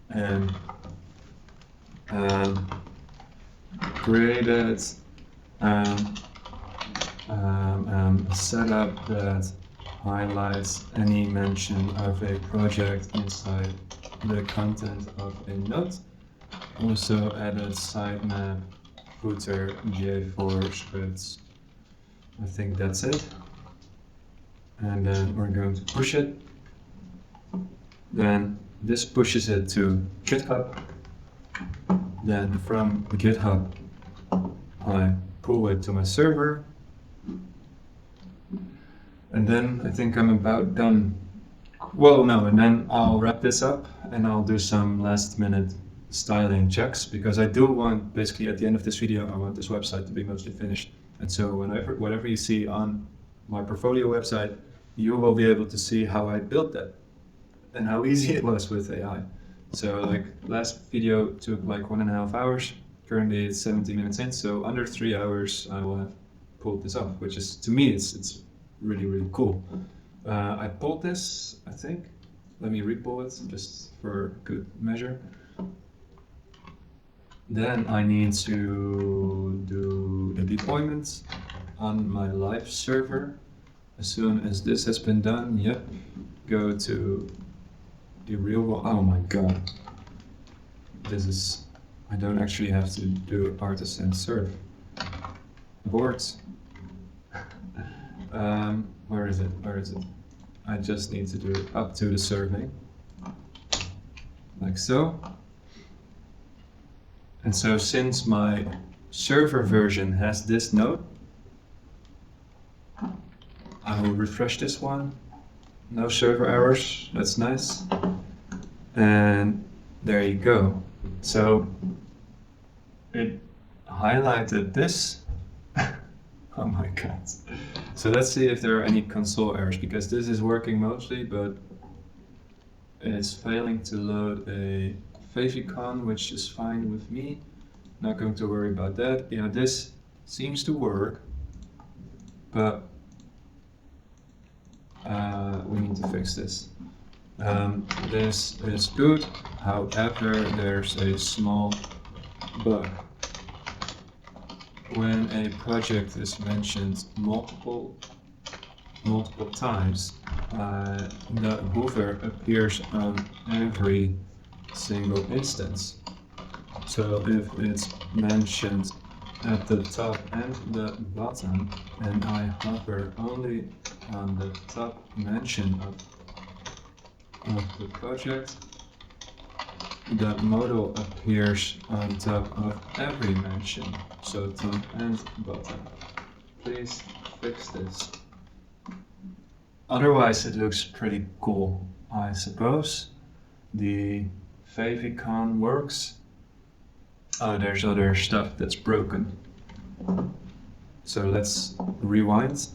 and create it, setup that highlights any mention of a project inside the content of a node. Also added sitemap, footer, J4 scripts. I think that's it. And then we're going to push it. Then this pushes it to GitHub. Then from GitHub, I pull it to my server. And then I think I'm about done. Well, no, and then I'll wrap this up and I'll do some last minute styling checks, because I do want, basically at the end of this video, I want this website to be mostly finished. And so whatever you see on my portfolio website, you will be able to see how I built that and how easy it was with AI. So like last video took like 1.5 hours. Currently it's 17 minutes in, so under 3 hours I will have pulled this off, which is, to me, it's really, really cool. I pulled this, I think. Let me re-pull it just for good measure. Then I need to do the deployment on my live server. As soon as this has been done, yep, go to the real world. Oh my god. This is, I don't actually have to do artisan serve. Boards. Where is it? Where is it? I just need to do it up to the survey. Like so. And so since my server version has this node, I will refresh this one. No server errors, that's nice. And there you go. So it highlighted this. Oh my god. So let's see if there are any console errors, because this is working mostly, but it's failing to load a favicon, which is fine with me. Not going to worry about that. Yeah, this seems to work, but we need to fix this. This is good, however, there's a small bug. When a project is mentioned multiple times, the hover appears on every single instance. So if it's mentioned at the top and the bottom, and I hover only on the top mention of the project, the model appears on top of every mention, so top and bottom. Please fix this. Otherwise it looks pretty cool, I suppose. The favicon works. Oh, there's other stuff that's broken. So let's rewind.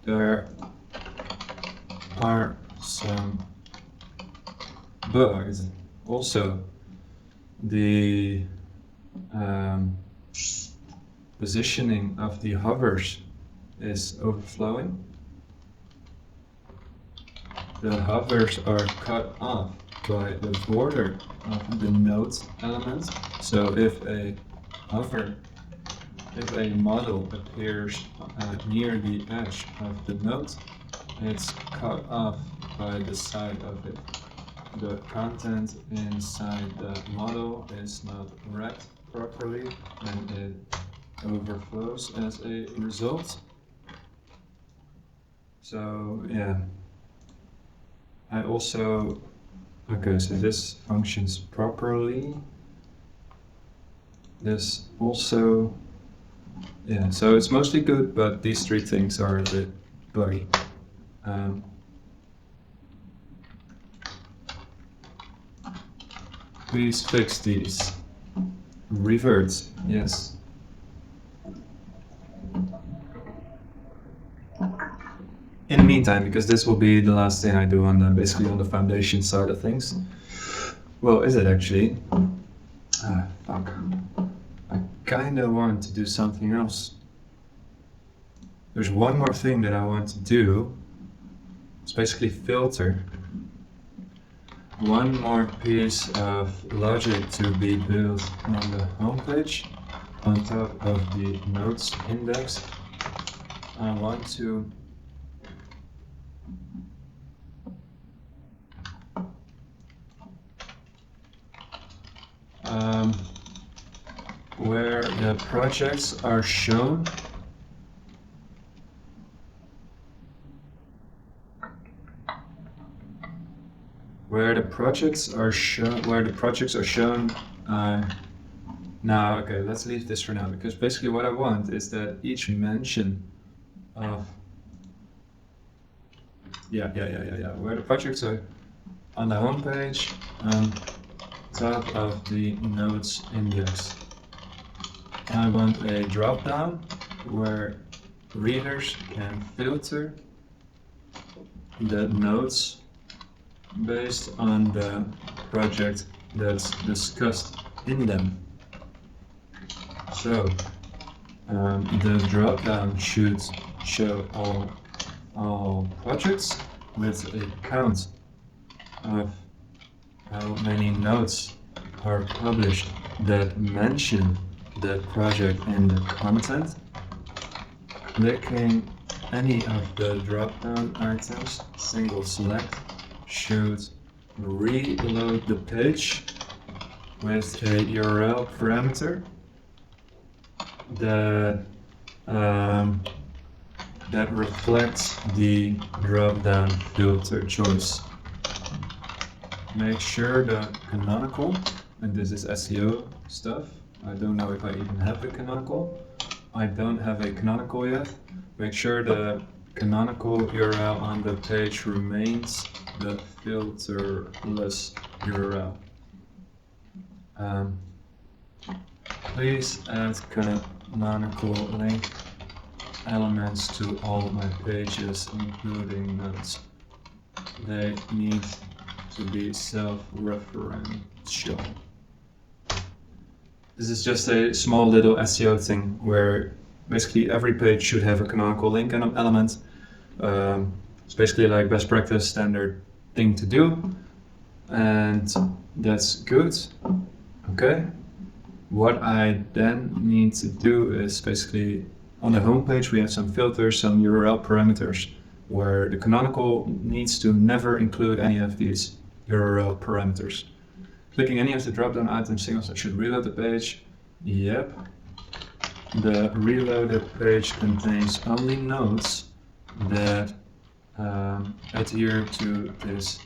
There are some bugs. Also, the positioning of the hovers is overflowing. The hovers are cut off by the border of the node element. So if a model appears near the edge of the node, it's cut off by the side of it. The content inside the model is not wrapped properly and it overflows as a result. So yeah, I also, okay, so this functions properly. This also, yeah, so it's mostly good, but these three things are a bit buggy. Please fix these. Revert, yes. In the meantime, because this will be the last thing I do on the, basically on the foundation side of things. Well, is it actually? Fuck. I kinda want to do something else. There's one more thing that I want to do. It's basically filter. One more piece of logic to be built on the homepage on top of the nodes index. I want to where the projects are shown, where the projects are shown. Now, okay, let's leave this for now, because basically what I want is that each mention of where the projects are on the homepage on top of the nodes index. I want a dropdown where readers can filter the nodes based on the project that's discussed in them. So The dropdown should show all projects with a count of how many nodes are published that mention the project in the content. Clicking any of the drop-down items, single select, should reload the page with a URL parameter that reflects the drop-down filter choice. Make sure the canonical, and this is SEO stuff. I don't know if I even have a canonical. I don't have a canonical yet. Make sure the canonical URL on the page remains the filterless URL. Please add canonical link elements to all my pages, including notes. They need to be self-referential. This is just a small little SEO thing where basically every page should have a canonical link element. It's basically like best practice standard thing to do, and that's good. Okay. What I then need to do is basically on the home page we have some filters, some URL parameters, where the canonical needs to never include any of these URL parameters. Clicking any of the drop-down items signals should reload the page. Yep. The reloaded page contains only nodes that adhere to this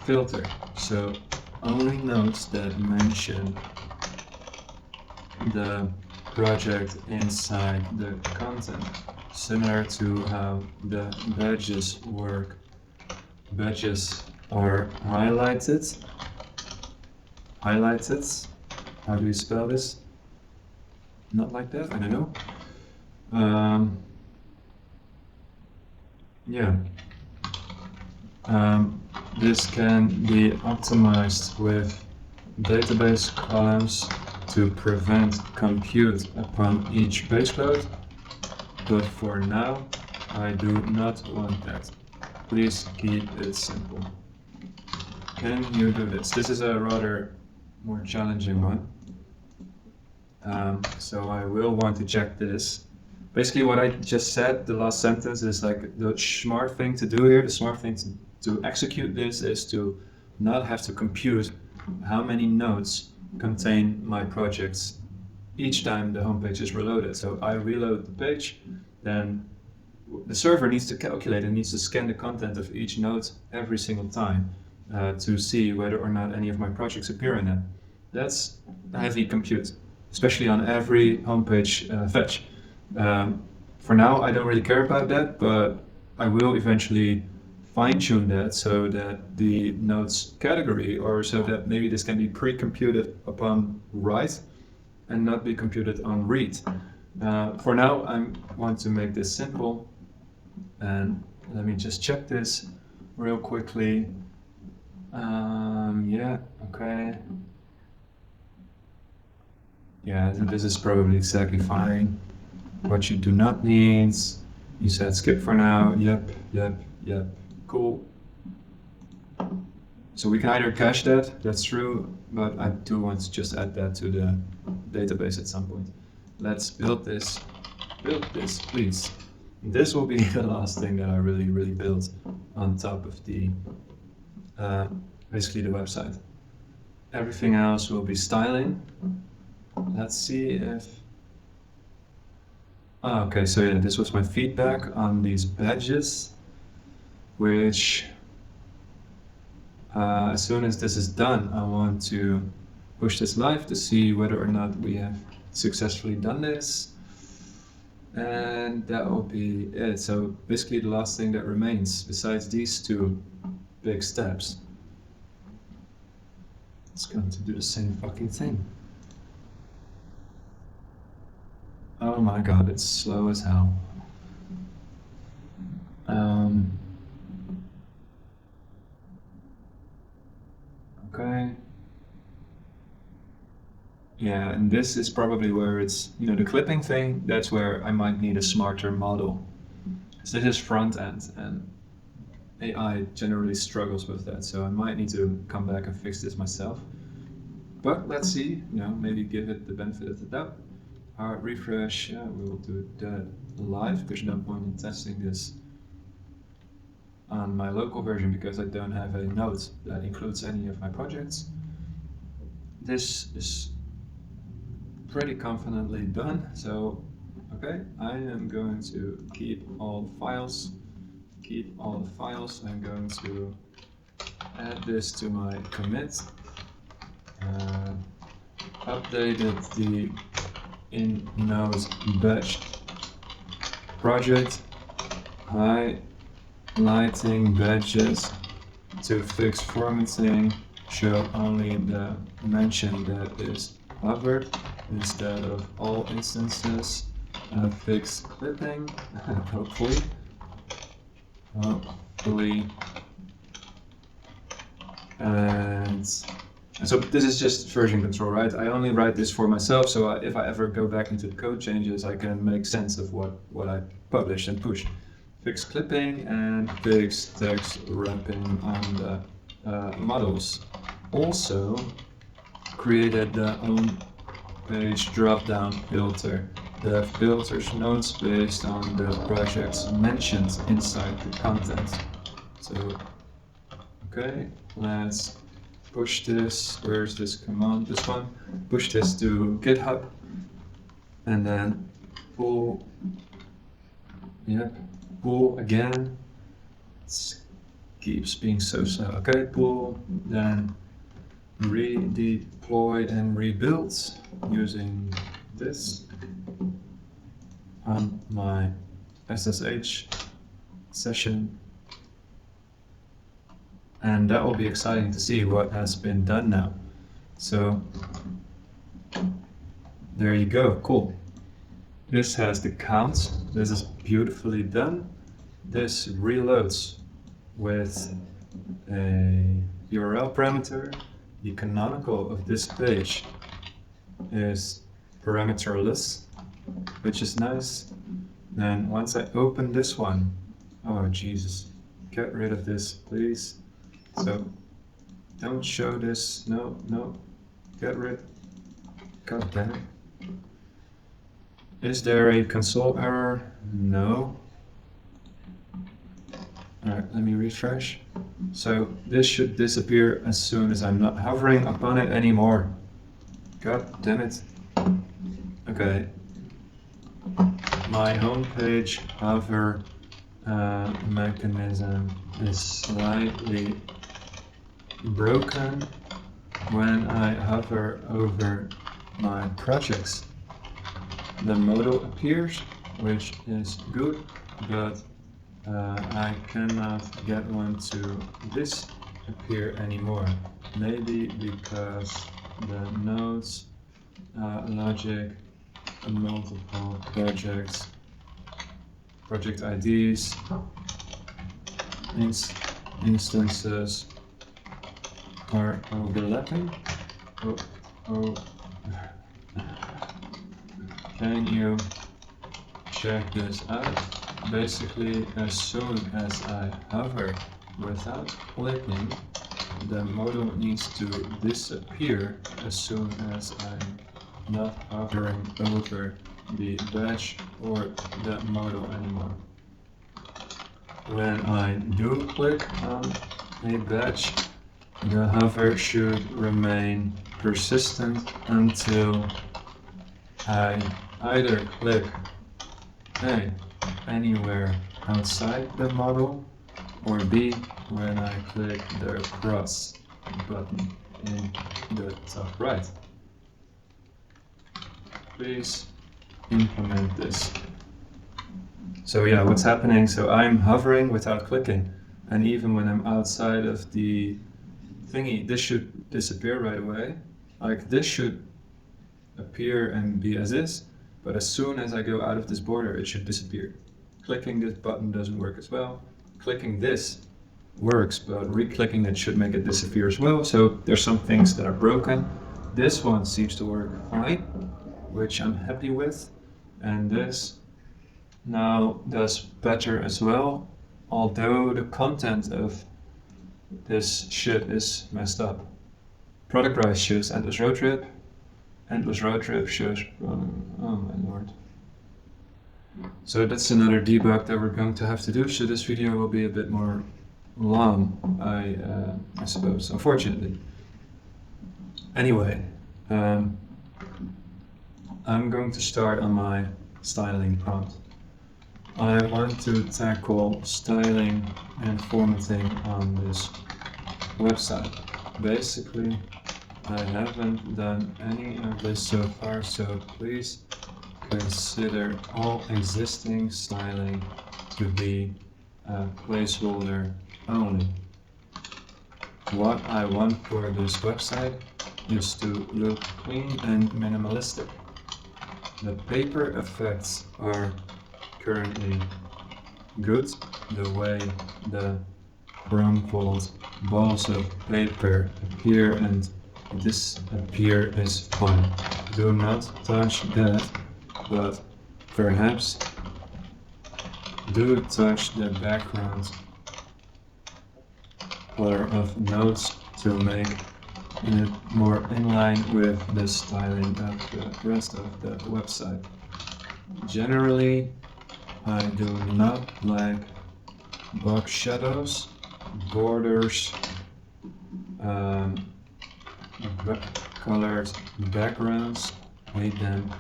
filter. So only nodes that mention the project inside the content. Similar to how the badges work. Badges are highlighted. How do you spell this? Not like that, I don't know. This can be optimized with database columns to prevent compute upon each page load, but for now I do not want that. Please keep it simple. Can you do this? This is a rather more challenging one. So I will want to check this. Basically what I just said, the last sentence, is like the smart thing to do here. The smart thing to execute this is to not have to compute how many nodes contain my projects each time the homepage is reloaded. So I reload the page, then the server needs to calculate and needs to scan the content of each node every single time to see whether or not any of my projects appear in it. That's heavy compute, especially on every homepage fetch. For now, I don't really care about that, but I will eventually fine-tune that so that the nodes category, or so that maybe this can be pre-computed upon write and not be computed on read. For now, I want to make this simple, and let me just check this real quickly. Yeah, okay. Yeah, this is probably exactly fine. What you do not need, you said skip for now. Yep, cool. So we can either cache that, that's true, but I do want to just add that to the database at some point. Let's build this, please. This will be the last thing that I really build on top of the, basically the website. Everything else will be styling. Let's see if, okay, so yeah, this was my feedback on these badges, which as soon as this is done, I want to push this live to see whether or not we have successfully done this. And that will be it. So basically the last thing that remains, besides these two big steps, it's going to do the same fucking thing. Oh my god, it's slow as hell. Okay. Yeah, and this is probably where it's, the clipping thing, that's where I might need a smarter model. Because this is front end and AI generally struggles with that, so I might need to come back and fix this myself. But let's see, maybe give it the benefit of the doubt. Hard refresh, yeah, we will do that live. There's no point in testing this on my local version because I don't have a node that includes any of my projects. This is pretty confidently done, so okay, I am going to keep all the files. I'm going to add this to my commit. Updated the in node batch project, highlighting badges to fix formatting, show only the mention that is hovered instead of all instances, fix clipping, hopefully, and so this is just version control, right? I only write this for myself, so if I ever go back into the code changes, I can make sense of what I publish and push. Fix clipping and fix text wrapping on the models. Also created the own page dropdown filter that filters nodes based on the projects mentioned inside the content. So, okay, let's push this. Where's this command? This one. Push this to GitHub and then pull. Yep, pull again. It keeps being so slow. Okay, pull, then redeploy and rebuild using this on my SSH session. And that will be exciting to see what has been done now. So there you go, cool. This has the count. This is beautifully done. This reloads with a URL parameter. The canonical of this page is parameterless, which is nice. Then once I open this one, oh Jesus, get rid of this, please. So don't show this, no, get rid, god damn it. Is there a console error? No. Alright, let me refresh. So this should disappear as soon as I'm not hovering upon it anymore. God damn it. Okay. My homepage hover mechanism is slightly broken when I hover over my projects. The modal appears, which is good, but I cannot get one to disappear anymore. Maybe because the nodes, logic, multiple projects, project IDs, instances are overlapping. Can you check this out? Basically, as soon as I hover without clicking, the modal needs to disappear as soon as I'm not hovering over the badge or the modal anymore. When I do click on a badge, the hover should remain persistent until I either click anywhere outside the model, or B, when I click the cross button in the top right. Please implement this. So yeah, what's happening? So I'm hovering without clicking, and even when I'm outside of the thingy, this should disappear right away. Like this should appear and be as is, but as soon as I go out of this border, it should disappear. Clicking this button doesn't work as well. Clicking this works, but re-clicking it should make it disappear as well. So there's some things that are broken. This one seems to work fine, which I'm happy with, and this now does better as well, although the content of this shit is messed up. Product price shows endless road trip. Endless road trip shows, oh my lord. So that's another debug that we're going to have to do. So this video will be a bit more long, I suppose, unfortunately. Anyway, I'm going to start on my styling prompt. I want to tackle styling and formatting on this website. Basically, I haven't done any of this so far, so please consider all existing styling to be a placeholder only. What I want for this website is to look clean and minimalistic. The paper effects are currently good, the way the crumpled balls of paper appear and disappear is fine. Do not touch that, but perhaps do touch the background color of notes to make it more in line with the styling of the rest of the website. Generally, I do not like box shadows, borders, colored backgrounds, hate them.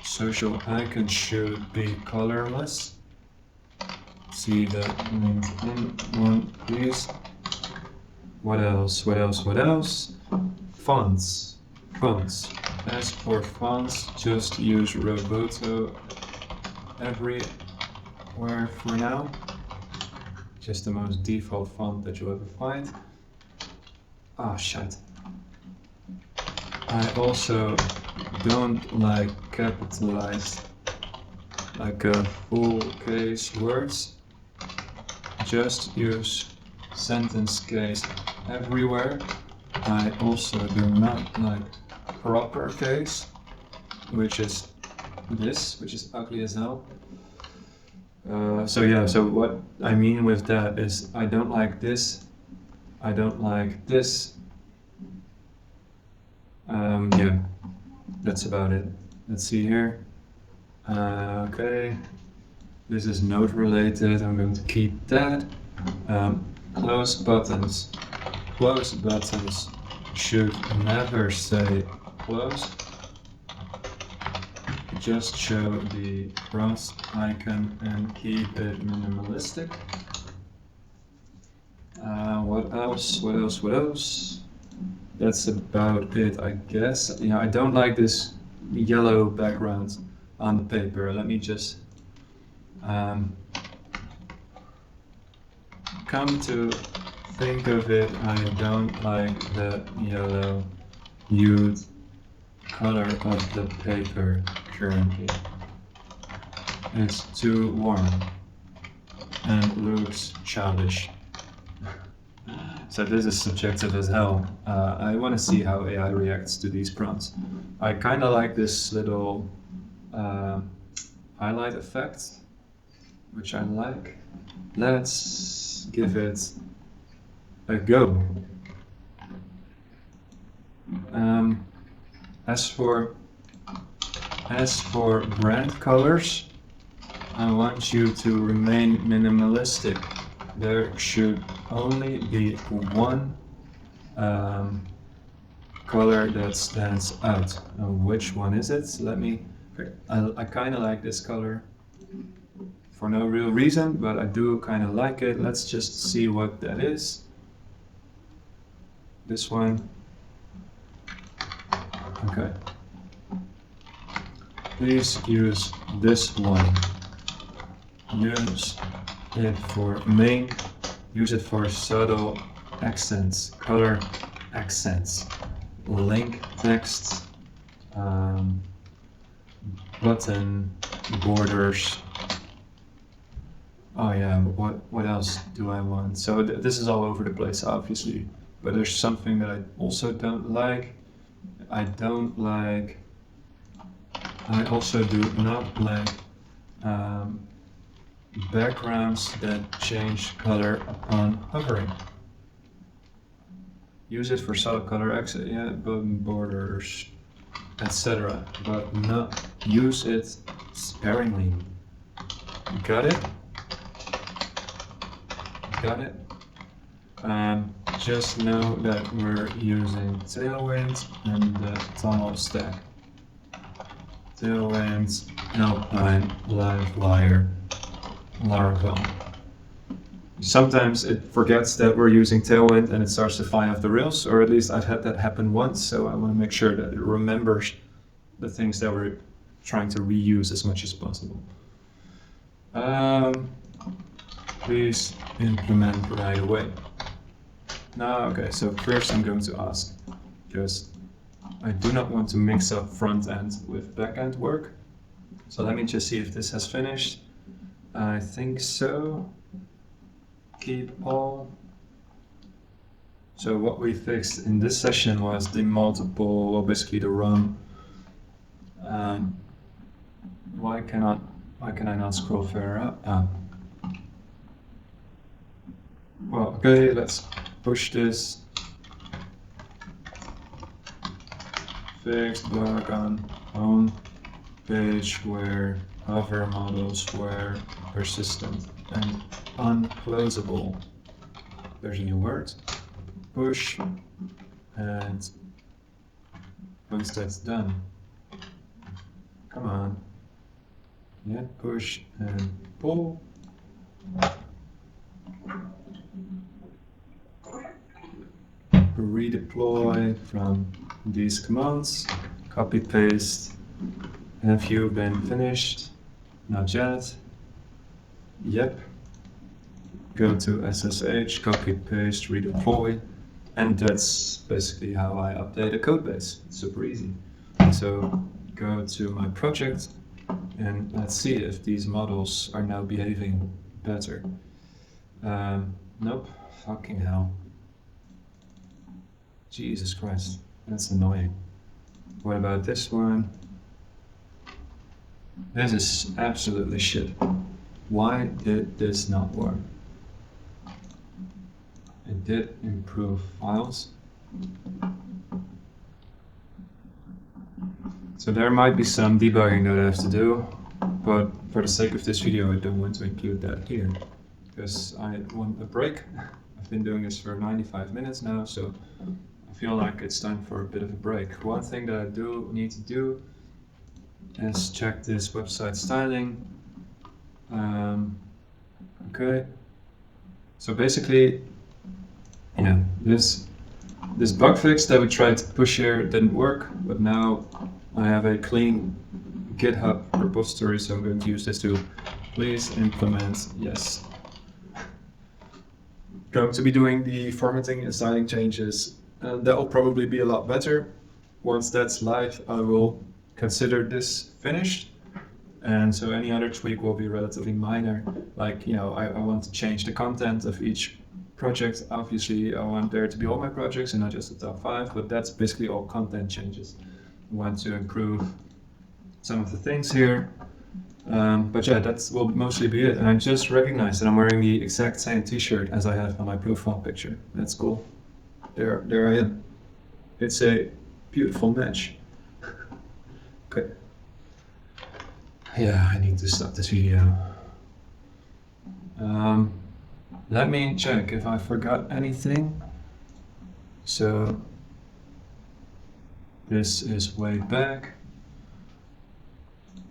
Social icons should be colorless. See the LinkedIn one, please. What else? Fonts. As for fonts, just use Roboto everywhere for now. Just the most default font that you'll ever find. Ah, shit. I also don't like capitalized, like full case words. Just use sentence case everywhere. I also do not like proper case, which is this, which is ugly as hell. So what I mean with that is I don't like this, I don't like this. Yeah, that's about it. Let's see here. Okay, this is node related, I'm going to keep that. Close buttons. Close buttons should never say close. Just show the cross icon and keep it minimalistic. What else? That's about it, I guess. You know, I don't like this yellow background on the paper. Let me just come to think of it, I don't like the yellow hued color of the paper currently. It's too warm and looks childish. So this is subjective as hell. I want to see how AI reacts to these prompts. I kind of like this little highlight effect, which I like. Let's give it a go. As for brand colors, I want you to remain minimalistic. There should only be one color that stands out. Now, which one is it? I kind of like this color for no real reason, but I do kind of like it. Let's just see what that is. This one. Okay. Please use this one. Use it for main. Use it for subtle accents, color accents, link text, button, borders. Oh yeah, what else do I want? So this is all over the place, obviously. But there's something that I also don't like. I also do not like backgrounds that change color upon hovering. Use it for solid color accent, yeah, button borders, etc. But not use it sparingly. Got it? Got it? Just know that we're using Tailwind and the tunnel stack. Tailwind, Alpine, Livewire, Laravel. Sometimes it forgets that we're using Tailwind and it starts to fly off the rails, or at least I've had that happen once, so I want to make sure that it remembers the things that we're trying to reuse as much as possible. Please implement right away. Now, okay, so first I'm going to ask, because I do not want to mix up front end with back end work. So let me just see if this has finished. I think so. Keep all. So what we fixed in this session was the multiple, well, basically the run. Why can I not scroll further up? Well, okay, let's push this. Fixed bug on home page where hover models were persistent and unclosable. There's a new word. Push, and once that's done, come on. Yeah, push and pull. Redeploy from these commands, copy paste. Have you been finished? Not yet. Yep. Go to SSH, copy paste, redeploy, and that's basically how I update a code base. It's super easy. So go to my project and let's see if these models are now behaving better. Nope. Fucking hell. Jesus Christ, that's annoying. What about this one? This is absolutely shit. Why did this not work? It did improve files. So there might be some debugging that I have to do, but for the sake of this video I don't want to include that here, because I want a break. I've been doing this for 95 minutes now, so I feel like it's time for a bit of a break. One thing that I do need to do is check this website styling. Okay, so basically, you know, this bug fix that we tried to push here didn't work, but now I have a clean GitHub repository, so I'm going to use this to please implement, yes. Going to be doing the formatting and styling changes, and that will probably be a lot better. Once that's live, I will consider this finished, and so any other tweak will be relatively minor. Like, you know, I want to change the content of each project. Obviously, I want there to be all my projects and not just the top 5, but that's basically all content changes. I want to improve some of the things here. But yeah, that will mostly be it. And I just recognized that I'm wearing the exact same t-shirt as I have on my profile picture. That's cool. There I am. It's a beautiful match. Okay. Yeah, I need to stop this video. Let me check if I forgot anything. So this is way back.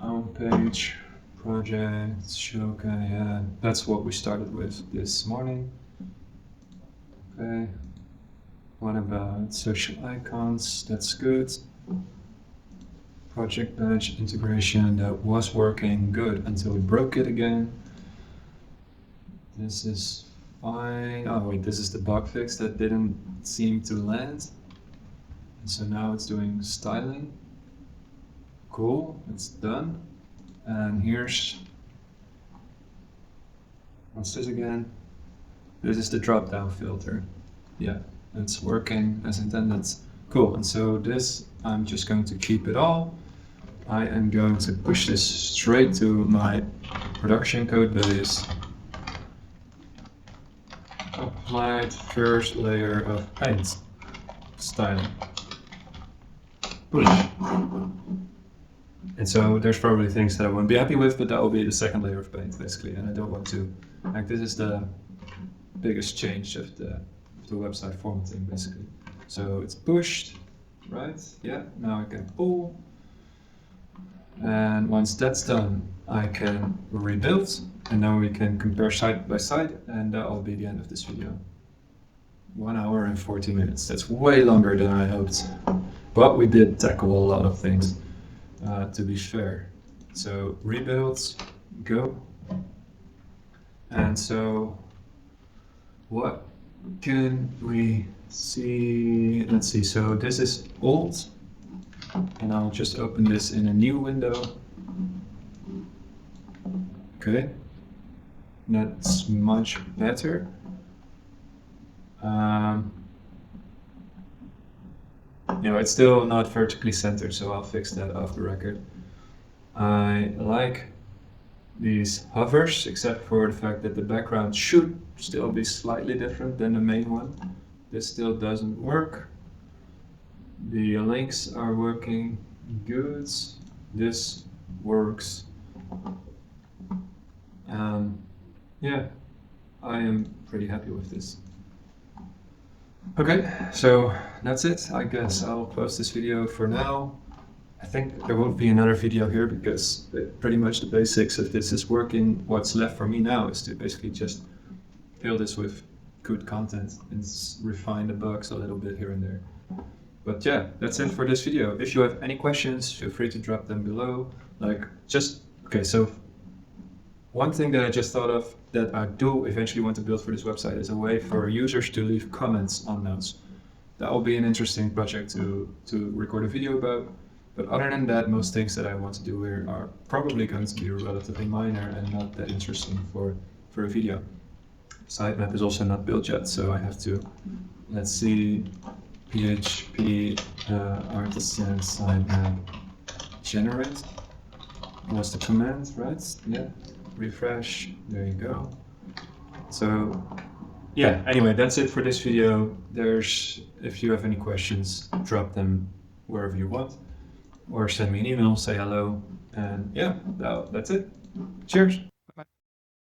On page, projects, show, okay, yeah, that's what we started with this morning. Okay. What about social icons? That's good. Project badge integration, that was working good until we broke it again. This is fine. Oh wait, this is the bug fix that didn't seem to land. And so now it's doing styling. Cool, it's done. And here's, what's this again? This is the dropdown filter. Yeah, It's working as intended. Cool, and so this, I'm just going to keep it all. I am going to push this straight to my production code base. Applied first layer of paint. Styling. Push. And so there's probably things that I won't be happy with, but that will be the second layer of paint basically. And I don't want to, like, this is the biggest change of the website formatting basically. So it's pushed, right? Yeah, now I can pull. And once that's done, I can rebuild, and now we can compare side by side, and that will be the end of this video. 1 hour and 40 minutes. That's way longer than I hoped. But we did tackle a lot of things, to be fair. So rebuilds, go. And so what can we see? Let's see, so this is old. And I'll just open this in a new window. Okay, that's much better. You know, it's still not vertically centered, so I'll fix that off the record. I like these hovers, except for the fact that the background should still be slightly different than the main one. This still doesn't work. The links are working good. This works. Yeah, I am pretty happy with this. Okay, so that's it. I guess I'll close this video for now. I think there won't be another video here because pretty much the basics of this is working. What's left for me now is to basically just fill this with good content and refine the bugs a little bit here and there. But yeah, that's it for this video. If you have any questions, feel free to drop them below. Okay, so one thing that I just thought of that I do eventually want to build for this website is a way for users to leave comments on notes. That will be an interesting project to record a video about. But other than that, most things that I want to do here are probably going to be relatively minor and not that interesting for a video. Sitemap is also not built yet, so I have to, let's see, PHP artisan sitemap generate was the command, right? Yeah, refresh, there you go. So yeah, anyway, that's it for this video. If you have any questions, drop them wherever you want, or send me an email, say hello, and yeah, that's it. Cheers.